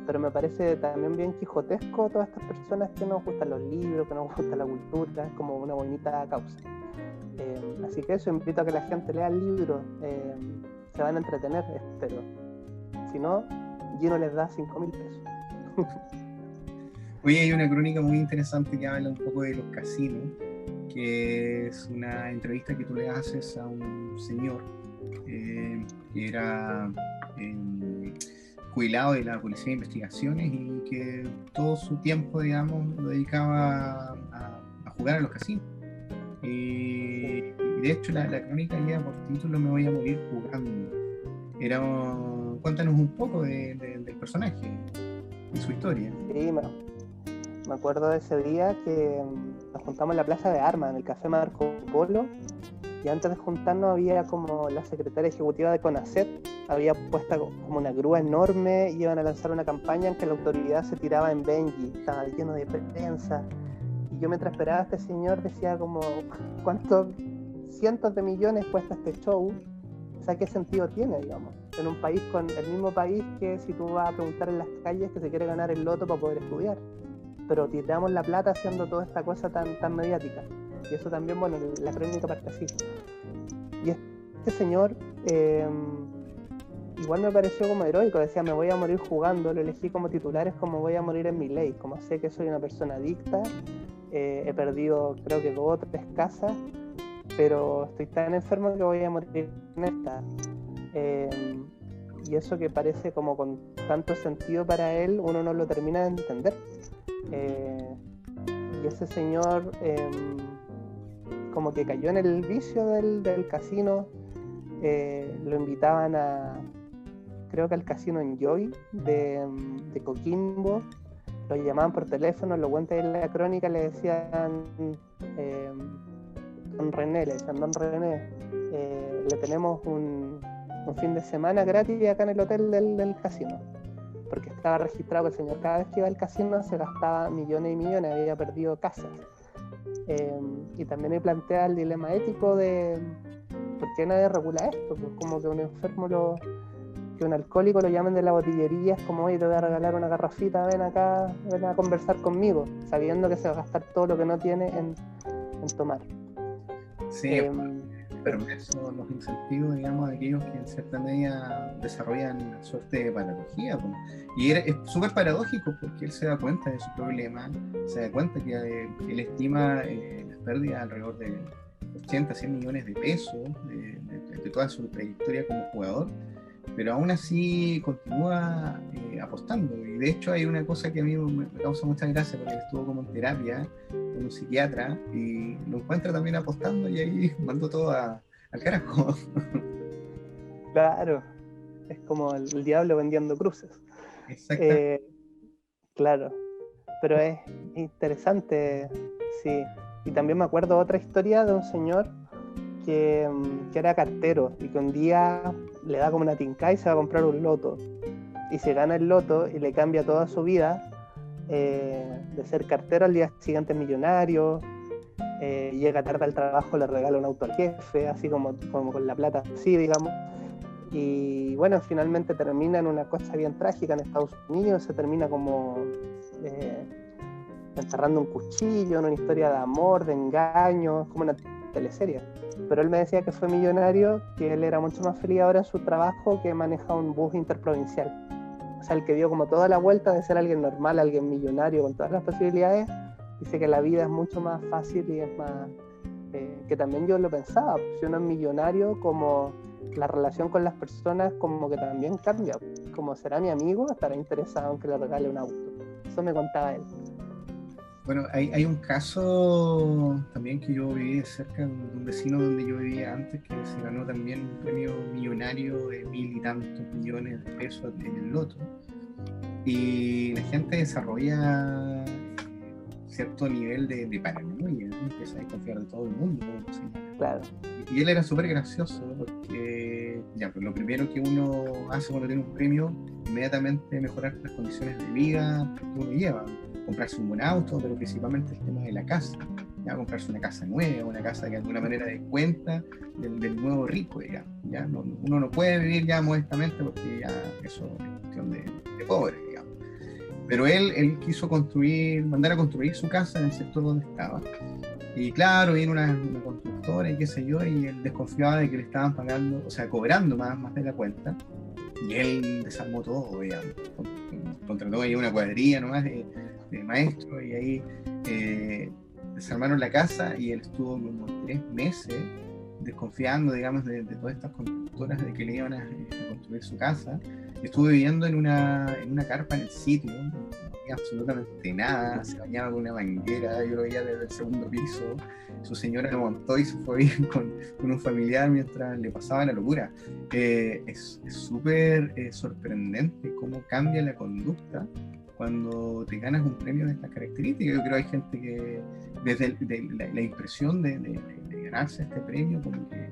pero me parece también bien quijotesco todas estas personas que nos gustan los libros, que nos gusta la cultura, es como una bonita causa. Así que eso, invito a que la gente lea el libro, se van a entretener, espero. Si no, Gino les da 5.000 pesos. Hoy hay una crónica muy interesante que habla un poco de los casinos, que es una entrevista que tú le haces a un señor que era jubilado de la Policía de Investigaciones y que todo su tiempo, digamos, lo dedicaba a jugar a los casinos. Y de hecho la crónica lleva por título Me voy a morir jugando. Cuéntanos un poco del personaje, de su historia. Sí, me acuerdo de ese día que nos juntamos en la Plaza de Armas, en el Café Marco Polo, y antes de juntarnos había como la secretaria ejecutiva de CONACET, había puesto como una grúa enorme y iban a lanzar una campaña en que la autoridad se tiraba en Benji, estaba lleno de prensa, y yo mientras esperaba a este señor decía como, ¿cuántos cientos de millones cuesta este show? O sea, ¿qué sentido tiene, digamos? En un país con el mismo país que si tú vas a preguntar en las calles que se quiere ganar el loto para poder estudiar, pero tiramos la plata haciendo toda esta cosa tan mediática. Y eso también, la crónica parte así. Y este señor igual me pareció como heroico, decía me voy a morir jugando, lo elegí como titulares como voy a morir en mi ley, como sé que soy una persona adicta, he perdido creo que 2 o 3 casas, pero estoy tan enfermo que voy a morir en esta. Y eso que parece como con tanto sentido para él, uno no lo termina de entender. Y ese señor como que cayó en el vicio del casino, lo invitaban creo que al casino Enjoy de Coquimbo, lo llamaban por teléfono, lo cuenta en la crónica, le decían Don René, le tenemos un fin de semana gratis acá en el hotel del casino, porque estaba registrado que el señor cada vez que iba al casino se gastaba millones y millones, había perdido casas. Y también me plantea el dilema ético de ¿por qué nadie regula esto? Pues como que un enfermo que un alcohólico lo llamen de la botillería, es como, oye, te voy a regalar una garrafita, ven acá, ven a conversar conmigo, sabiendo que se va a gastar todo lo que no tiene en tomar. Sí, perversos los incentivos, digamos, de aquellos que en cierta medida desarrollan una suerte de patología, pues. Y es súper paradójico porque él se da cuenta de su problema, se da cuenta que él estima las pérdidas alrededor de 80, 100 millones de pesos de toda su trayectoria como jugador, pero aún así continúa apostando. Y de hecho hay una cosa que a mí me causa mucha gracia, porque él estuvo como en terapia con un psiquiatra y lo encuentra también apostando y ahí mandó todo al carajo. Claro, es como el diablo vendiendo cruces. Exactamente. Eh, claro, pero es interesante, sí. Y también me acuerdo otra historia de un señor que era cartero y que un día le da como una tinca y se va a comprar un loto. Y se gana el loto y le cambia toda su vida, de ser cartero al día siguiente millonario, llega tarde al trabajo, le regala un auto al jefe, así como con la plata así, digamos. Y bueno, finalmente termina en una cosa bien trágica en Estados Unidos, se termina como eh, enterrando un cuchillo en una historia de amor, de engaños, como una teleserie. Pero él me decía que fue millonario, que él era mucho más feliz ahora en su trabajo, que maneja un bus interprovincial. O sea, el que dio como toda la vuelta de ser alguien normal, alguien millonario con todas las posibilidades, dice que la vida es mucho más fácil y es más... que también yo lo pensaba, si uno es millonario, como la relación con las personas como que también cambia. Como será mi amigo, estará interesado en que le regale un auto. Eso me contaba él. Bueno, hay un caso también que yo viví de cerca de un vecino donde yo vivía antes, que se ganó también un premio millonario de 1.000 y tantos millones de pesos en el loto. Y la gente desarrolla cierto nivel de paranoia, ¿no? Empieza a desconfiar de todo el mundo, como señala. Claro. Y él era súper gracioso porque ya, pues lo primero que uno hace cuando tiene un premio, inmediatamente mejorar las condiciones de vida que uno lleva, comprarse un buen auto, pero principalmente el tema de la casa, ya, comprarse una casa nueva, una casa que de alguna manera dé cuenta del nuevo rico, digamos, ya. Uno no puede vivir ya modestamente porque ya eso es cuestión de pobre, digamos. Pero él quiso mandar a construir su casa en el sector donde estaba. Y claro, viene una constructora y qué sé yo, y él desconfiaba de que le estaban pagando, o sea, cobrando más de la cuenta. Y él desarmó todo, digamos. Contrató ahí una cuadrilla nomás de maestros y ahí desarmaron la casa y él estuvo como 3 meses desconfiando, digamos, de todas estas constructoras de que le iban a construir su casa. Y estuvo viviendo en una carpa en el sitio, no había absolutamente nada, se bañaba con una manguera, yo lo veía desde el segundo piso. Su señora lo montó y se fue a vivir con un familiar mientras le pasaba la locura. Es súper sorprendente cómo cambia la conducta cuando te ganas un premio de estas características. Yo creo que hay gente que desde la impresión de ganarse este premio como que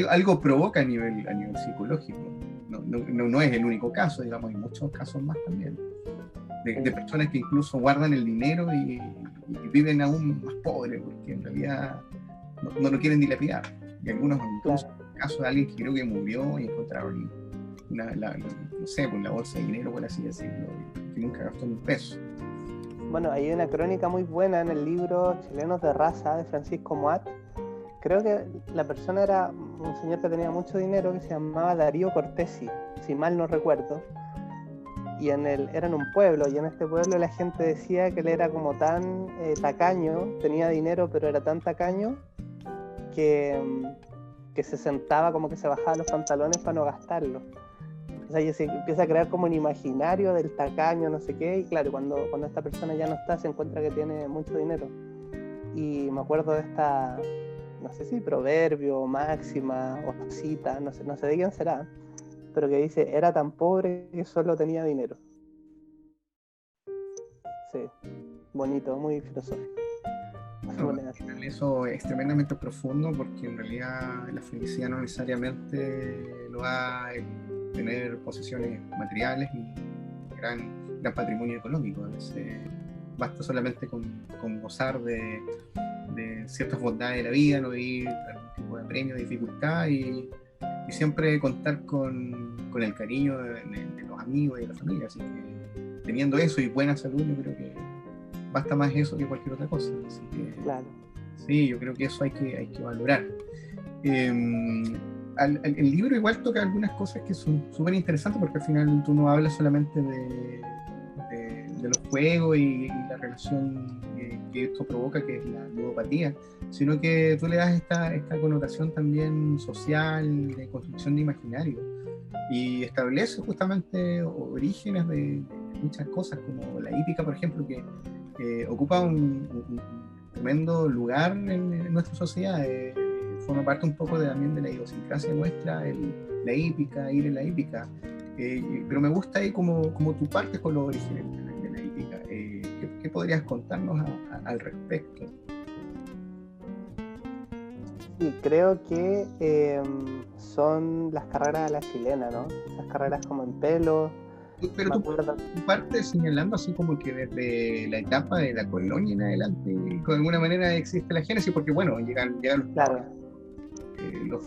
algo provoca a nivel psicológico. No es el único caso, digamos, hay muchos casos más también de personas que incluso guardan el dinero y viven aún más pobres porque en realidad no lo quieren dilapidar. Y algunos incluso, claro, casos de alguien que creo que murió y encontraron no sé, pues la bolsa de dinero, por así decirlo, que nunca gastó ni un peso. Bueno, hay una crónica muy buena en el libro Chilenos de Raza de Francisco Moat. Creo que la persona era un señor que tenía mucho dinero que se llamaba Darío Cortesi, si mal no recuerdo. Y era en un pueblo, y en este pueblo la gente decía que él era como tan tacaño, tenía dinero pero era tan tacaño que se sentaba como que se bajaba los pantalones para no gastarlo. O sea, y se empieza a crear como un imaginario del tacaño, no sé qué, y claro, cuando esta persona ya no está, se encuentra que tiene mucho dinero. Y me acuerdo de esta, no sé si proverbio, máxima o cita, no sé de quién será, pero que dice, era tan pobre que solo tenía dinero. Sí, bonito, muy filosófico. No, eso es tremendamente profundo porque en realidad la felicidad no necesariamente lo va a tener posesiones materiales ni gran patrimonio económico. A veces basta solamente con gozar de ciertas bondades de la vida, no vivir algún tipo de premio, de dificultad y siempre contar con el cariño de los amigos y de la familia. Así que teniendo eso y buena salud, yo creo que basta más eso que cualquier otra cosa. Así que, claro. Sí, yo creo que eso hay que valorar. El libro igual toca algunas cosas que son súper interesantes porque al final tú no hablas solamente de los juegos y la relación que esto provoca, que es la ludopatía, sino que tú le das esta connotación también social, de construcción de imaginario. y establece justamente orígenes de muchas cosas, como la hípica, por ejemplo, que ocupa un tremendo lugar en nuestra sociedad. Forma parte un poco también de la idiosincrasia nuestra, la hípica, ir en la hípica. Pero me gusta ahí como tú partes con los orígenes de la hípica. ¿Qué podrías contarnos al respecto? Sí, creo que son las carreras a la chilena, ¿no? Esas carreras como en pelo. Pero tú partes señalando así como que desde la etapa de la colonia en adelante, de alguna manera existe la génesis, porque bueno, llegan los Claro.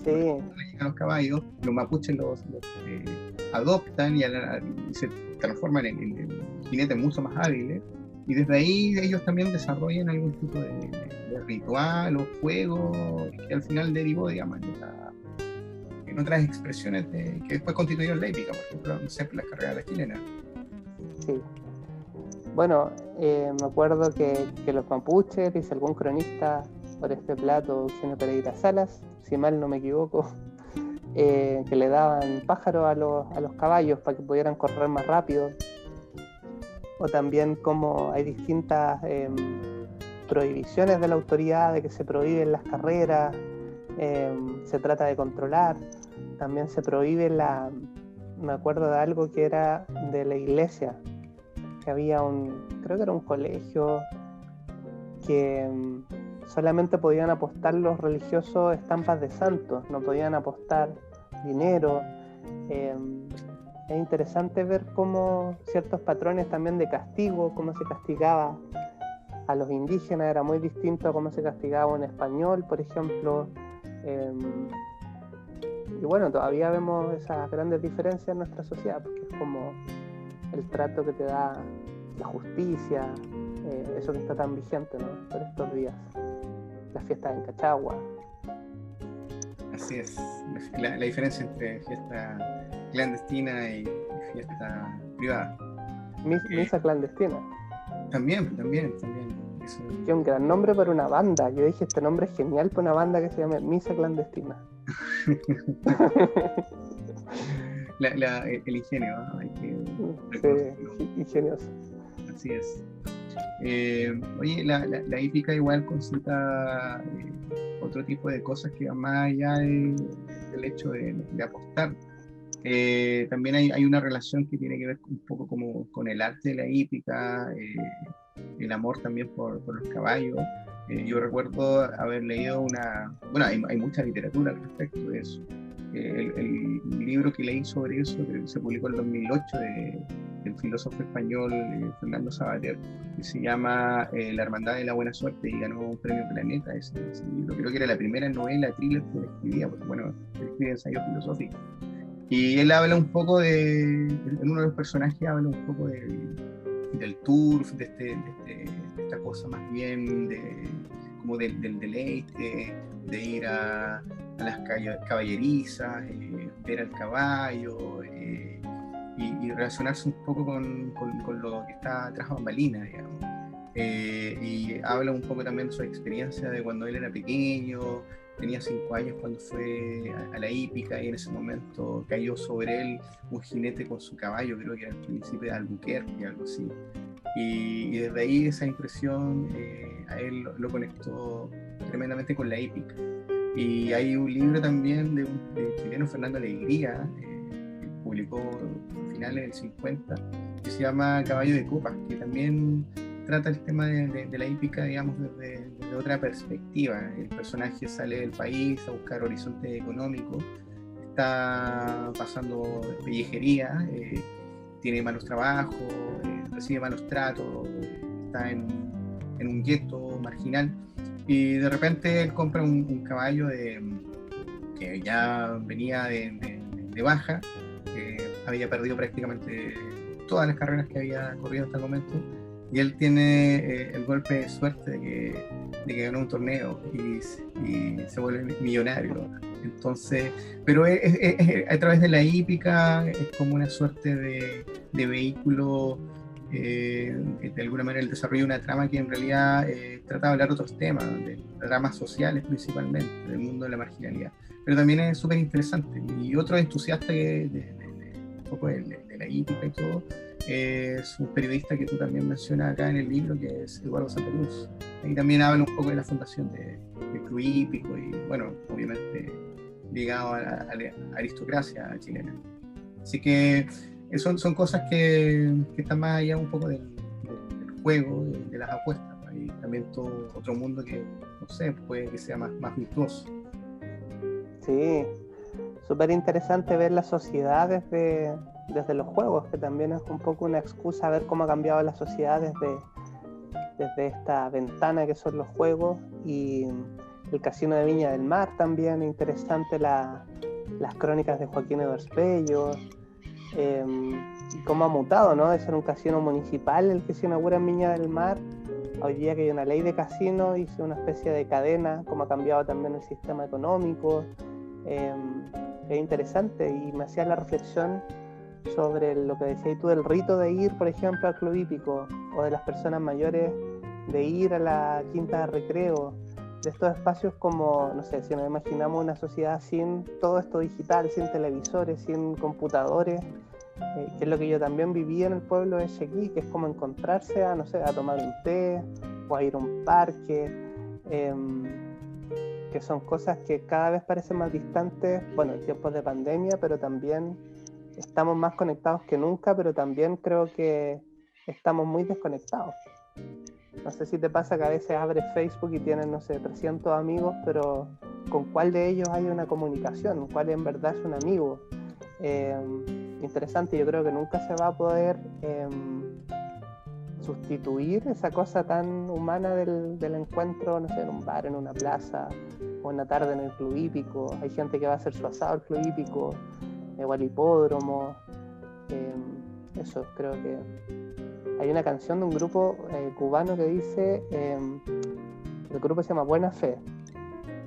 Sí. Llegan los caballos, los mapuches los adoptan y se transforman en jinetes mucho más hábiles, y desde ahí ellos también desarrollan algún tipo de ritual o juego que al final derivó, digamos, en otras expresiones que después constituyeron la hípica, por ejemplo, no sé, la carrera de la chilena. Sí. Bueno, me acuerdo que los mapuches, dice algún cronista por este plato, Eugenio Pereira Salas, si mal no me equivoco, que le daban pájaros a los caballos para que pudieran correr más rápido. O también como hay distintas prohibiciones de la autoridad, de que se prohíben las carreras, se trata de controlar. También se prohíbe me acuerdo de algo que era de la iglesia, que había creo que era un colegio que solamente podían apostar los religiosos estampas de santos, no podían apostar dinero. Es interesante ver cómo ciertos patrones también de castigo, cómo se castigaba a los indígenas, era muy distinto a cómo se castigaba un español, por ejemplo. Y bueno, todavía vemos esas grandes diferencias en nuestra sociedad, porque es como el trato que te da la justicia, eso que está tan vigente, ¿no? Por estos días. Las fiestas en Cachagua. Así es, la diferencia entre fiesta clandestina y fiesta privada. Misa clandestina. También. Qué un gran nombre para una banda. Yo dije, este nombre es genial para una banda que se llame Misa Clandestina. El ingenio, ¿no? Sí, ingenioso. Así es. Oye, la hípica igual consulta otro tipo de cosas que van más allá del hecho de apostar. También hay una relación que tiene que ver un poco como con el arte de la hípica, el amor también por los caballos. Yo recuerdo haber leído hay mucha literatura al respecto de eso. El libro que leí sobre eso, que se publicó en 2008 del filósofo español Fernando Savater, que se llama La Hermandad de la Buena Suerte, y ganó un premio Planeta ese libro. Creo que era la primera novela thriller que él escribía, porque bueno, él escribe ensayos filosóficos. Y él habla un poco en uno de los personajes habla un poco del turf, de esta cosa más bien como del deleite, de ir a las caballerizas, ver al caballo, y relacionarse un poco con lo que está tras bambalinas, digamos. Y habla un poco también de su experiencia de cuando él era pequeño, tenía 5 años cuando fue a la hípica, y en ese momento cayó sobre él un jinete con su caballo, creo que era el príncipe de Albuquerque, algo así. Y desde ahí esa impresión a él lo conectó tremendamente con la hípica. Y hay un libro también del chileno Fernando Alegría, que publicó a finales del 50, que se llama Caballo de Copas, que también trata el tema de la hípica, digamos, desde otra perspectiva. El personaje sale del país a buscar horizontes económicos, está pasando pellejería, tiene malos trabajos, recibe malos tratos, está en un gueto marginal, y de repente él compra un caballo que ya venía de baja, que había perdido prácticamente todas las carreras que había corrido hasta el momento, y él tiene el golpe de suerte de que ganó un torneo y se vuelve millonario. Entonces, pero a través de la hípica es como una suerte de vehículo de alguna manera el desarrollo de una trama que en realidad trata de hablar otros temas, de dramas sociales principalmente, del mundo de la marginalidad. Pero también es súper interesante. Y otro entusiasta un poco de la hípica y todo, es un periodista que tú también mencionas acá en el libro, que es Eduardo Santa Cruz. Ahí también habla un poco de la fundación del Club Hípico y, bueno, obviamente ligado a la aristocracia chilena. Así que son cosas que están más allá un poco del juego, de las apuestas. Hay también todo otro mundo que, no sé, puede que sea más virtuoso. Sí, súper interesante ver la sociedad desde los juegos, que también es un poco una excusa a ver cómo ha cambiado la sociedad desde esta ventana que son los juegos. Y el Casino de Viña del Mar también, interesante las crónicas de Joaquín Everspello, y cómo ha mutado, ¿no? De ser un casino municipal el que se inaugura en Viña del Mar, hoy día que hay una ley de casino y una especie de cadena, cómo ha cambiado también el sistema económico. Es interesante, y me hacía la reflexión sobre lo que decías tú del rito de ir, por ejemplo, al club hípico, o de las personas mayores de ir a la quinta de recreo, de estos espacios como, no sé, si nos imaginamos una sociedad sin todo esto digital, sin televisores, sin computadores, que es lo que yo también viví en el pueblo de Chequí, que es como encontrarse a, no sé, a tomar un té o a ir a un parque, que son cosas que cada vez parecen más distantes, bueno, en tiempos de pandemia, pero también estamos más conectados que nunca, pero también creo que estamos muy desconectados. No sé si te pasa que a veces abres Facebook y tienes, no sé, 300 amigos, pero ¿con cuál de ellos hay una comunicación? ¿Cuál en verdad es un amigo? Interesante, yo creo que nunca se va a poder sustituir esa cosa tan humana del encuentro, no sé, en un bar, en una plaza, o una tarde en el club hípico. Hay gente que va a hacer su asado al club hípico, o al hipódromo. Eso, creo que hay una canción de un grupo cubano que dice, el grupo se llama Buena Fe,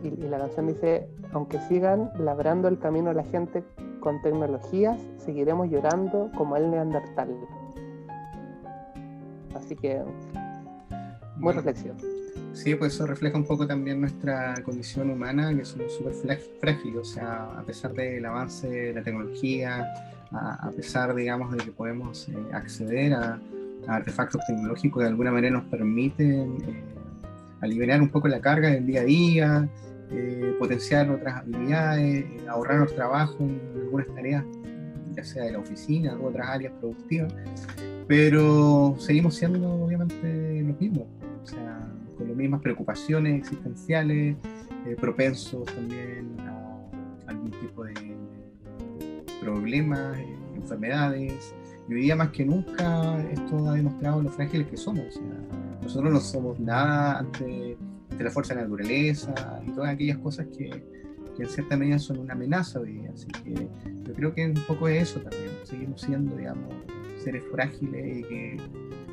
y la canción dice: aunque sigan labrando el camino a la gente con tecnologías, seguiremos llorando como el neandertal. Así que, muy reflexión. Sí, pues eso refleja un poco también nuestra condición humana, que somos súper frágiles. O sea, a pesar del avance de la tecnología, a pesar, digamos, de que podemos acceder a artefactos tecnológicos que de alguna manera nos permiten aliviar un poco la carga del día a día, potenciar otras habilidades, ahorrarnos trabajo en algunas tareas, ya sea de la oficina u otras áreas productivas, pero seguimos siendo obviamente los mismos, o sea, con las mismas preocupaciones existenciales, propensos también a algún tipo de problemas, enfermedades. Y hoy día más que nunca esto ha demostrado lo frágiles que somos. O sea, nosotros no somos nada ante la fuerza de la naturaleza y todas aquellas cosas que en cierta medida son una amenaza hoy día. Así que yo creo que un poco es eso también. Seguimos siendo, digamos, seres frágiles y que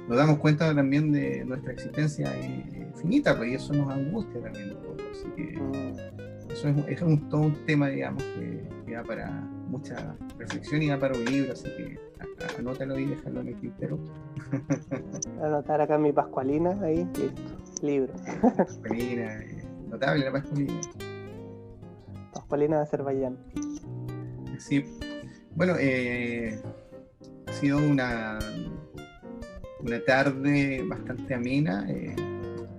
nos damos cuenta también de nuestra existencia finita, pues, y eso nos angustia también un poco. Así que eso es todo un tema, digamos, que da para mucha reflexión y da para un libro, así que anótalo y déjalo en el tintero. Anotar acá mi Pascualina, ahí, listo, libro. Pascualina, notable la Pascualina. Pascualina de Azerbaiyán. Sí, bueno, ha sido una tarde bastante amena.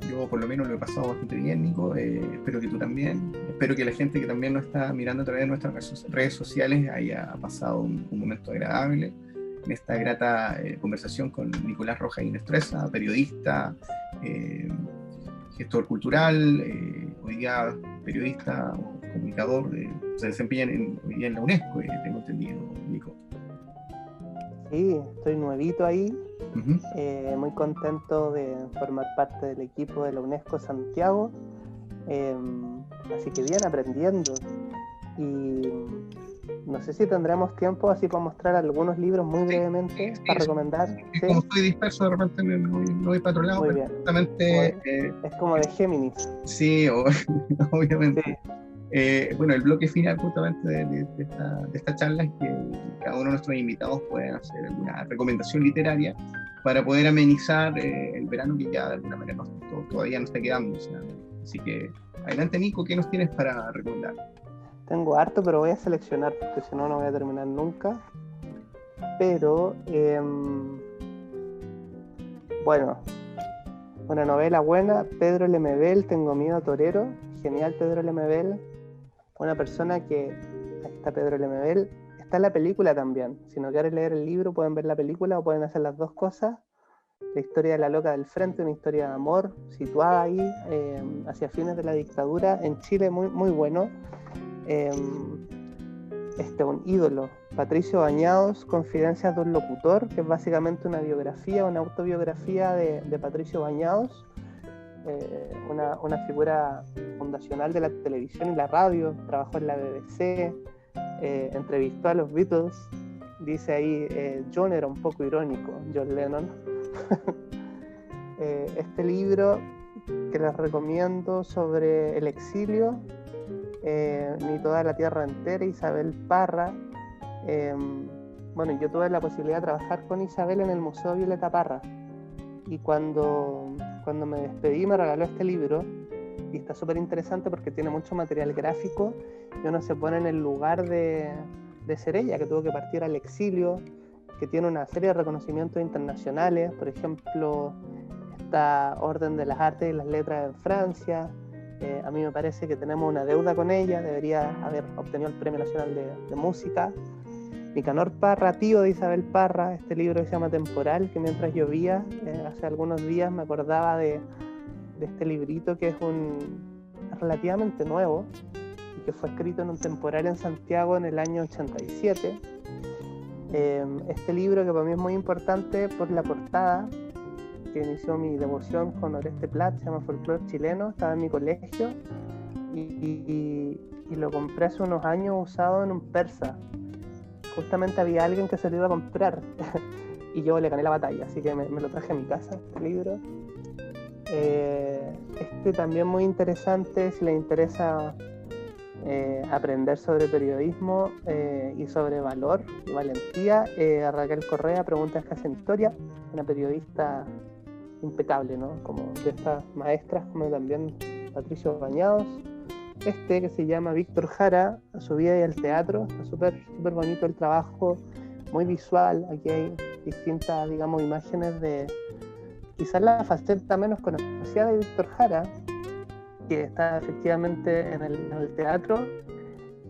Yo por lo menos lo he pasado bastante bien, Nico. Espero que tú también. Espero que la gente que también nos está mirando a través de nuestras redes sociales haya pasado un momento agradable en esta grata conversación con Nicolás Rojas Inestresa, periodista, gestor cultural, hoy día periodista o comunicador, se desempeña hoy día en la UNESCO, tengo entendido, Nico. Sí, estoy nuevito ahí. Uh-huh. Muy contento de formar parte del equipo de la UNESCO Santiago, así que bien, aprendiendo. Y no sé si tendremos tiempo así para mostrar algunos libros muy brevemente, sí, para recomendar. ¿Sí? Como estoy disperso, de repente me voy para otro lado. Muy bien. Justamente, es como de Géminis. Sí, obviamente. Sí. Bueno, el bloque final justamente de esta charla es que cada uno de nuestros invitados pueden hacer alguna recomendación literaria para poder amenizar el verano que ya de alguna manera todavía nos está quedando. O sea, así que adelante, Nico, ¿qué nos tienes para recomendar? Tengo harto, pero voy a seleccionar porque si no, no voy a terminar nunca. Pero, bueno, una novela buena, Pedro Lemebel, Tengo miedo torero. Genial Pedro Lemebel. Una persona que, aquí está Pedro Lemebel, está en la película también. Si no quieren leer el libro, pueden ver la película o pueden hacer las dos cosas. La historia de la loca del frente, una historia de amor situada ahí hacia fines de la dictadura en Chile, muy, muy bueno. Un ídolo, Patricio Bañados, Confidencias de un locutor, que es básicamente una biografía, una autobiografía de Patricio Bañados, una figura fundacional de la televisión y la radio, trabajó en la BBC, entrevistó a los Beatles, dice ahí, John era un poco irónico, John Lennon. Este libro que les recomiendo sobre el exilio, Ni toda la tierra entera, Isabel Parra. Bueno, yo tuve la posibilidad de trabajar con Isabel en el Museo Violeta Parra y cuando me despedí me regaló este libro y está súper interesante porque tiene mucho material gráfico y uno se pone en el lugar de ser ella, que tuvo que partir al exilio, que tiene una serie de reconocimientos internacionales, por ejemplo esta Orden de las Artes y las Letras en Francia. A mí me parece que tenemos una deuda con ella, debería haber obtenido el Premio Nacional de Música. Nicanor Parra, tío de Isabel Parra, este libro que se llama Temporal, que mientras llovía, hace algunos días me acordaba de este librito que es relativamente nuevo y que fue escrito en un temporal en Santiago en el año 87. Este libro que para mí es muy importante por la portada, que inició mi devoción con Oreste Plat, se llama Folclore Chileno, estaba en mi colegio y lo compré hace unos años usado en un persa. Justamente había alguien que se lo iba a comprar y yo le gané la batalla, así que me lo traje a mi casa, este libro. También muy interesante si les interesa aprender sobre periodismo y sobre valor y valentía. Raquel Correa, Preguntas que hacen historia, una periodista impecable, ¿no? Como de estas maestras, como también Patricio Bañados. Que se llama Víctor Jara, Su vida y el teatro, está súper bonito el trabajo, muy visual. Aquí hay distintas, digamos, imágenes de quizás la faceta menos conocida de Víctor Jara, que está efectivamente en el teatro.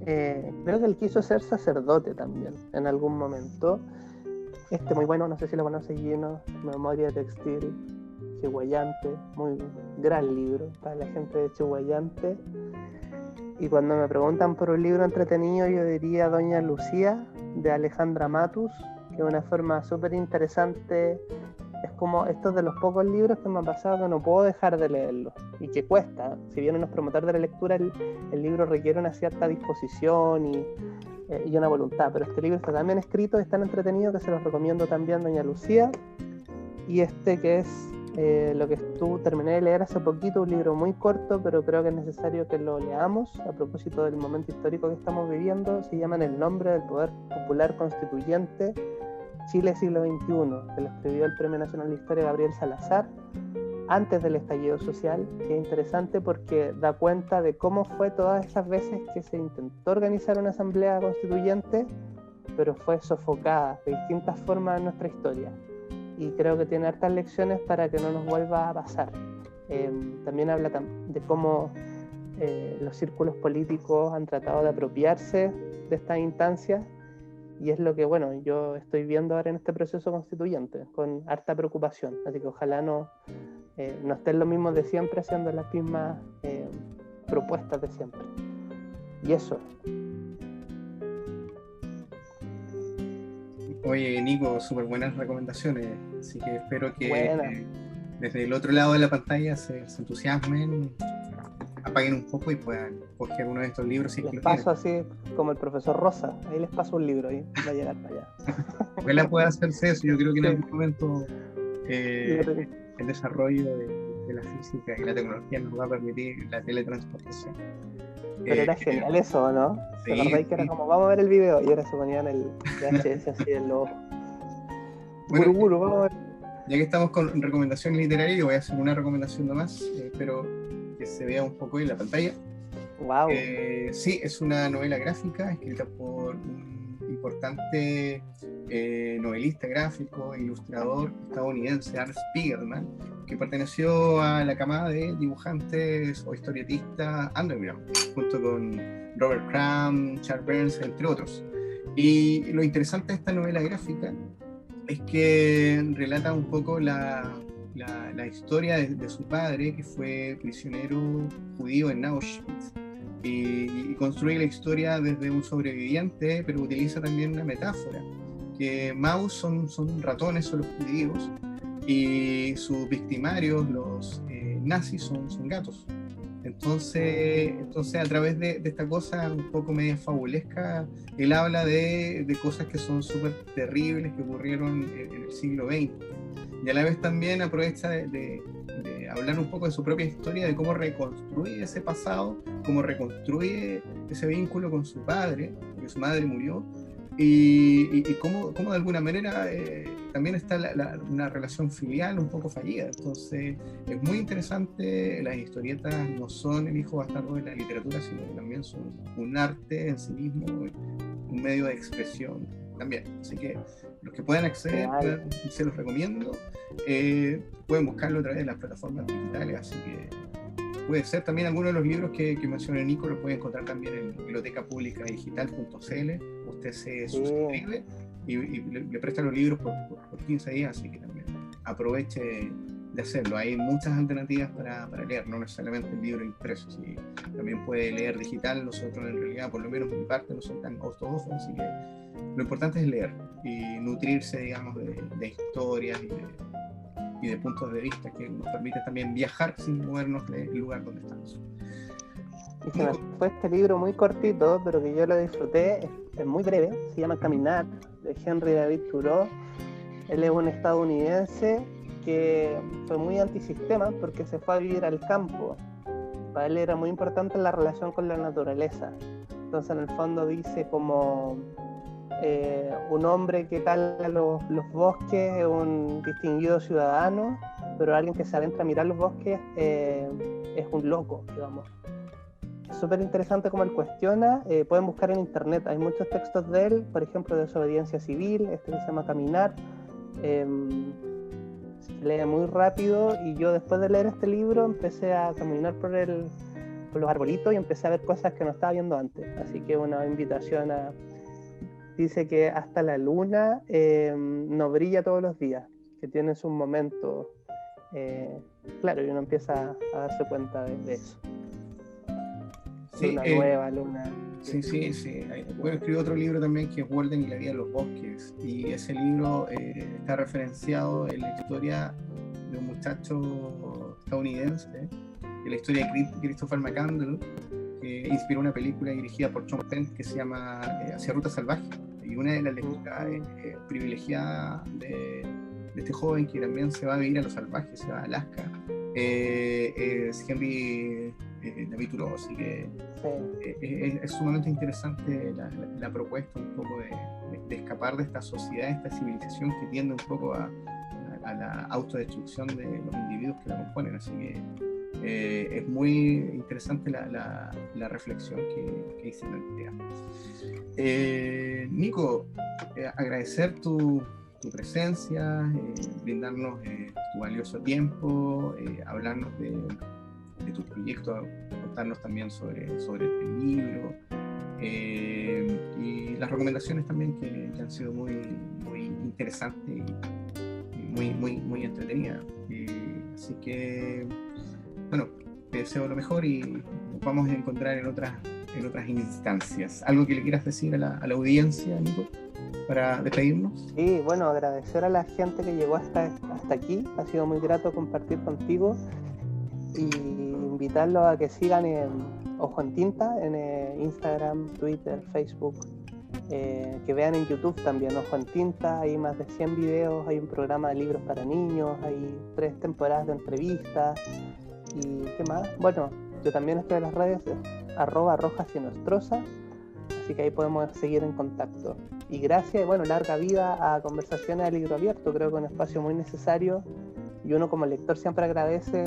Creo que él quiso ser sacerdote también en algún momento. Muy bueno, no sé si lo conoce, Gino, Memoria Textil, Chihuayante, muy gran libro para la gente de Chihuayante. Y cuando me preguntan por un libro entretenido, yo diría Doña Lucía, de Alejandra Matus, que es una forma súper interesante. Es como estos de los pocos libros que me ha pasado que no puedo dejar de leerlos y que cuesta. Si bien uno es promotor de la lectura, el libro requiere una cierta disposición y una voluntad, pero este libro está tan bien escrito, es tan entretenido que se los recomiendo también, Doña Lucía. Y que es lo que terminé de leer hace poquito, un libro muy corto, pero creo que es necesario que lo leamos a propósito del momento histórico que estamos viviendo. Se llama En el nombre del poder popular constituyente, Chile siglo XXI, que lo escribió el Premio Nacional de Historia Gabriel Salazar antes del estallido social, que es interesante porque da cuenta de cómo fue todas esas veces que se intentó organizar una asamblea constituyente, pero fue sofocada de distintas formas en nuestra historia. Y creo que tiene hartas lecciones para que no nos vuelva a pasar. También habla de cómo los círculos políticos han tratado de apropiarse de estas instancias, y es lo que, bueno, yo estoy viendo ahora en este proceso constituyente, con harta preocupación. Así que ojalá no estén los mismos de siempre haciendo las mismas propuestas de siempre. Y eso. Oye, Nico, súper buenas recomendaciones, así que espero que desde el otro lado de la pantalla se entusiasmen, apaguen un poco y puedan coger uno de estos libros. Si les paso así como el profesor Rosa, ahí les paso un libro y va a llegar para allá. Ojalá pueda hacerse eso. Yo creo que en algún momento el desarrollo de la física y la tecnología nos va a permitir la teletransportación. Pero era genial eso, ¿no? ¿Te Sí, acordáis que era como, vamos a ver el video? Y ahora se ponían el VHS así en los ojos. bueno, Guru, guru, vamos a ver. ya que estamos con recomendaciones literarias, yo voy a hacer una recomendación nomás, espero que se vea un poco en la pantalla. Wow. Sí, es una novela gráfica escrita por un importante novelista gráfico e ilustrador estadounidense, Art Spiegelman, que perteneció a la camada de dibujantes o historietistas underground, junto con Robert Crumb, Charles Burns, entre otros. Y lo interesante de esta novela gráfica es que relata un poco la historia de su padre, que fue prisionero judío en Auschwitz, y construye la historia desde un sobreviviente, pero utiliza también una metáfora, que Maus son ratones, son los judíos, y sus victimarios, los nazis, son gatos. Entonces, a través de esta cosa un poco media fabulesca, él habla de cosas que son súper terribles que ocurrieron en el siglo XX. Y a la vez también aprovecha de hablar un poco de su propia historia, de cómo reconstruye ese pasado, cómo reconstruye ese vínculo con su padre, porque su madre murió, y cómo de alguna manera también está una relación filial un poco fallida. Entonces es muy interesante. Las historietas no son el hijo bastardo de la literatura, sino que también son un arte en sí mismo, un medio de expresión también. Así que los que puedan acceder, se los recomiendo. Pueden buscarlo a través de las plataformas digitales, así que puede ser también alguno de los libros que mencionó Nico, lo puede encontrar también en bibliotecapublicadigital.cl. Usted se suscribe y le presta los libros por 15 días, así que también aproveche de hacerlo. Hay muchas alternativas para leer, no necesariamente el libro impreso, ¿sí? También puede leer digital. Nosotros en realidad, por lo menos por mi parte, no soy tan ortodoxo, así que lo importante es leer y nutrirse, digamos, de historias y de puntos de vista que nos permiten también viajar sin movernos del lugar donde estamos. Y se me fue este libro muy cortito, pero que yo lo disfruté, es muy breve, se llama Caminar, de Henry David Thoreau. Él es un estadounidense que fue muy antisistema porque se fue a vivir al campo. Para él era muy importante la relación con la naturaleza. Entonces en el fondo dice como un hombre que tala los bosques es un distinguido ciudadano, pero alguien que se adentra a mirar los bosques es un loco, digamos. Es súper interesante cómo él cuestiona. Pueden buscar en internet, hay muchos textos de él, por ejemplo, de desobediencia civil, este que se llama Caminar. Se lee muy rápido, y yo después de leer este libro empecé a caminar por los arbolitos y empecé a ver cosas que no estaba viendo antes. Así que una invitación a... Dice que hasta la luna no brilla todos los días, que tienes un momento, claro, y uno empieza a darse cuenta de eso. Sí, luna nueva, luna... Sí. Bueno, escribió otro libro también, que es Walden y la vida de los bosques, y ese libro está referenciado en la historia de un muchacho estadounidense, en la historia de Christopher McCandless, que inspiró una película dirigida por Sean Penn que se llama Hacia Ruta Salvaje. Y una de las lecturas privilegiadas de este joven, que también se va a vivir a lo salvaje, se va a Alaska, es Henry David Thoreau. Así que es sumamente interesante la propuesta un poco de escapar de esta sociedad, esta civilización que tiende un poco a la autodestrucción de los individuos que la componen. Así que es muy interesante la reflexión que hice plantea. Nico, agradecer tu presencia, brindarnos tu valioso tiempo, hablarnos de tus proyectos, contarnos también sobre el libro, y las recomendaciones también que han sido muy interesantes y muy entretenidas. Así que, bueno, te deseo lo mejor y nos vamos a encontrar en otras instancias. ¿Algo que le quieras decir a la audiencia, Nico, para despedirnos? Sí, bueno, agradecer a la gente que llegó hasta aquí. Ha sido muy grato compartir contigo, y invitarlos a que sigan en Ojo en Tinta, en Instagram, Twitter, Facebook, que vean en YouTube también Ojo en Tinta. Hay más de 100 videos, hay un programa de libros para niños, hay 3 temporadas de entrevistas, y ¿qué más? Bueno, Yo también estoy en las redes, @rojas_y_nostroza, así que ahí podemos seguir en contacto. Y gracias, y bueno, larga vida a Conversaciones a Libro Abierto, creo que es un espacio muy necesario, y uno como lector siempre agradece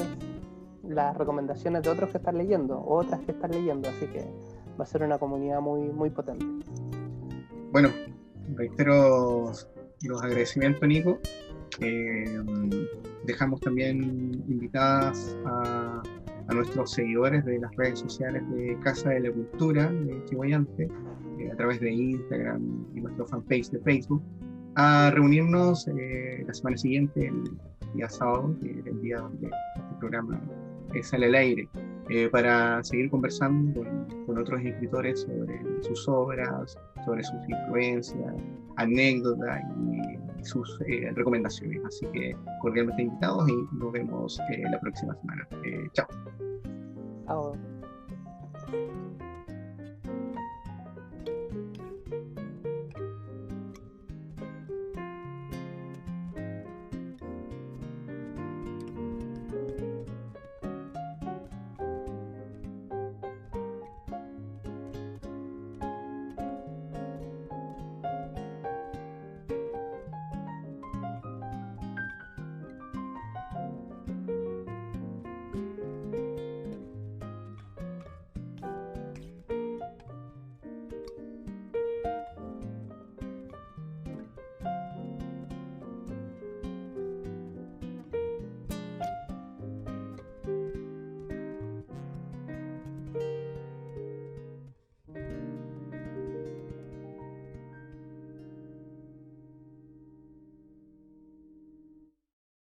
las recomendaciones de otros que están leyendo, otras que están leyendo, así que va a ser una comunidad muy, muy potente. Bueno, reitero los agradecimientos, Nico. Dejamos también invitadas a nuestros seguidores de las redes sociales de Casa de la Cultura de Chimoyante, a través de Instagram y nuestro fanpage de Facebook, a reunirnos la semana siguiente, el día sábado, el día donde este programa sale al aire, para seguir conversando con otros escritores sobre sus obras, sobre sus influencias, anécdotas y sus recomendaciones. Así que cordialmente invitados y nos vemos la próxima semana. Chao. Chao.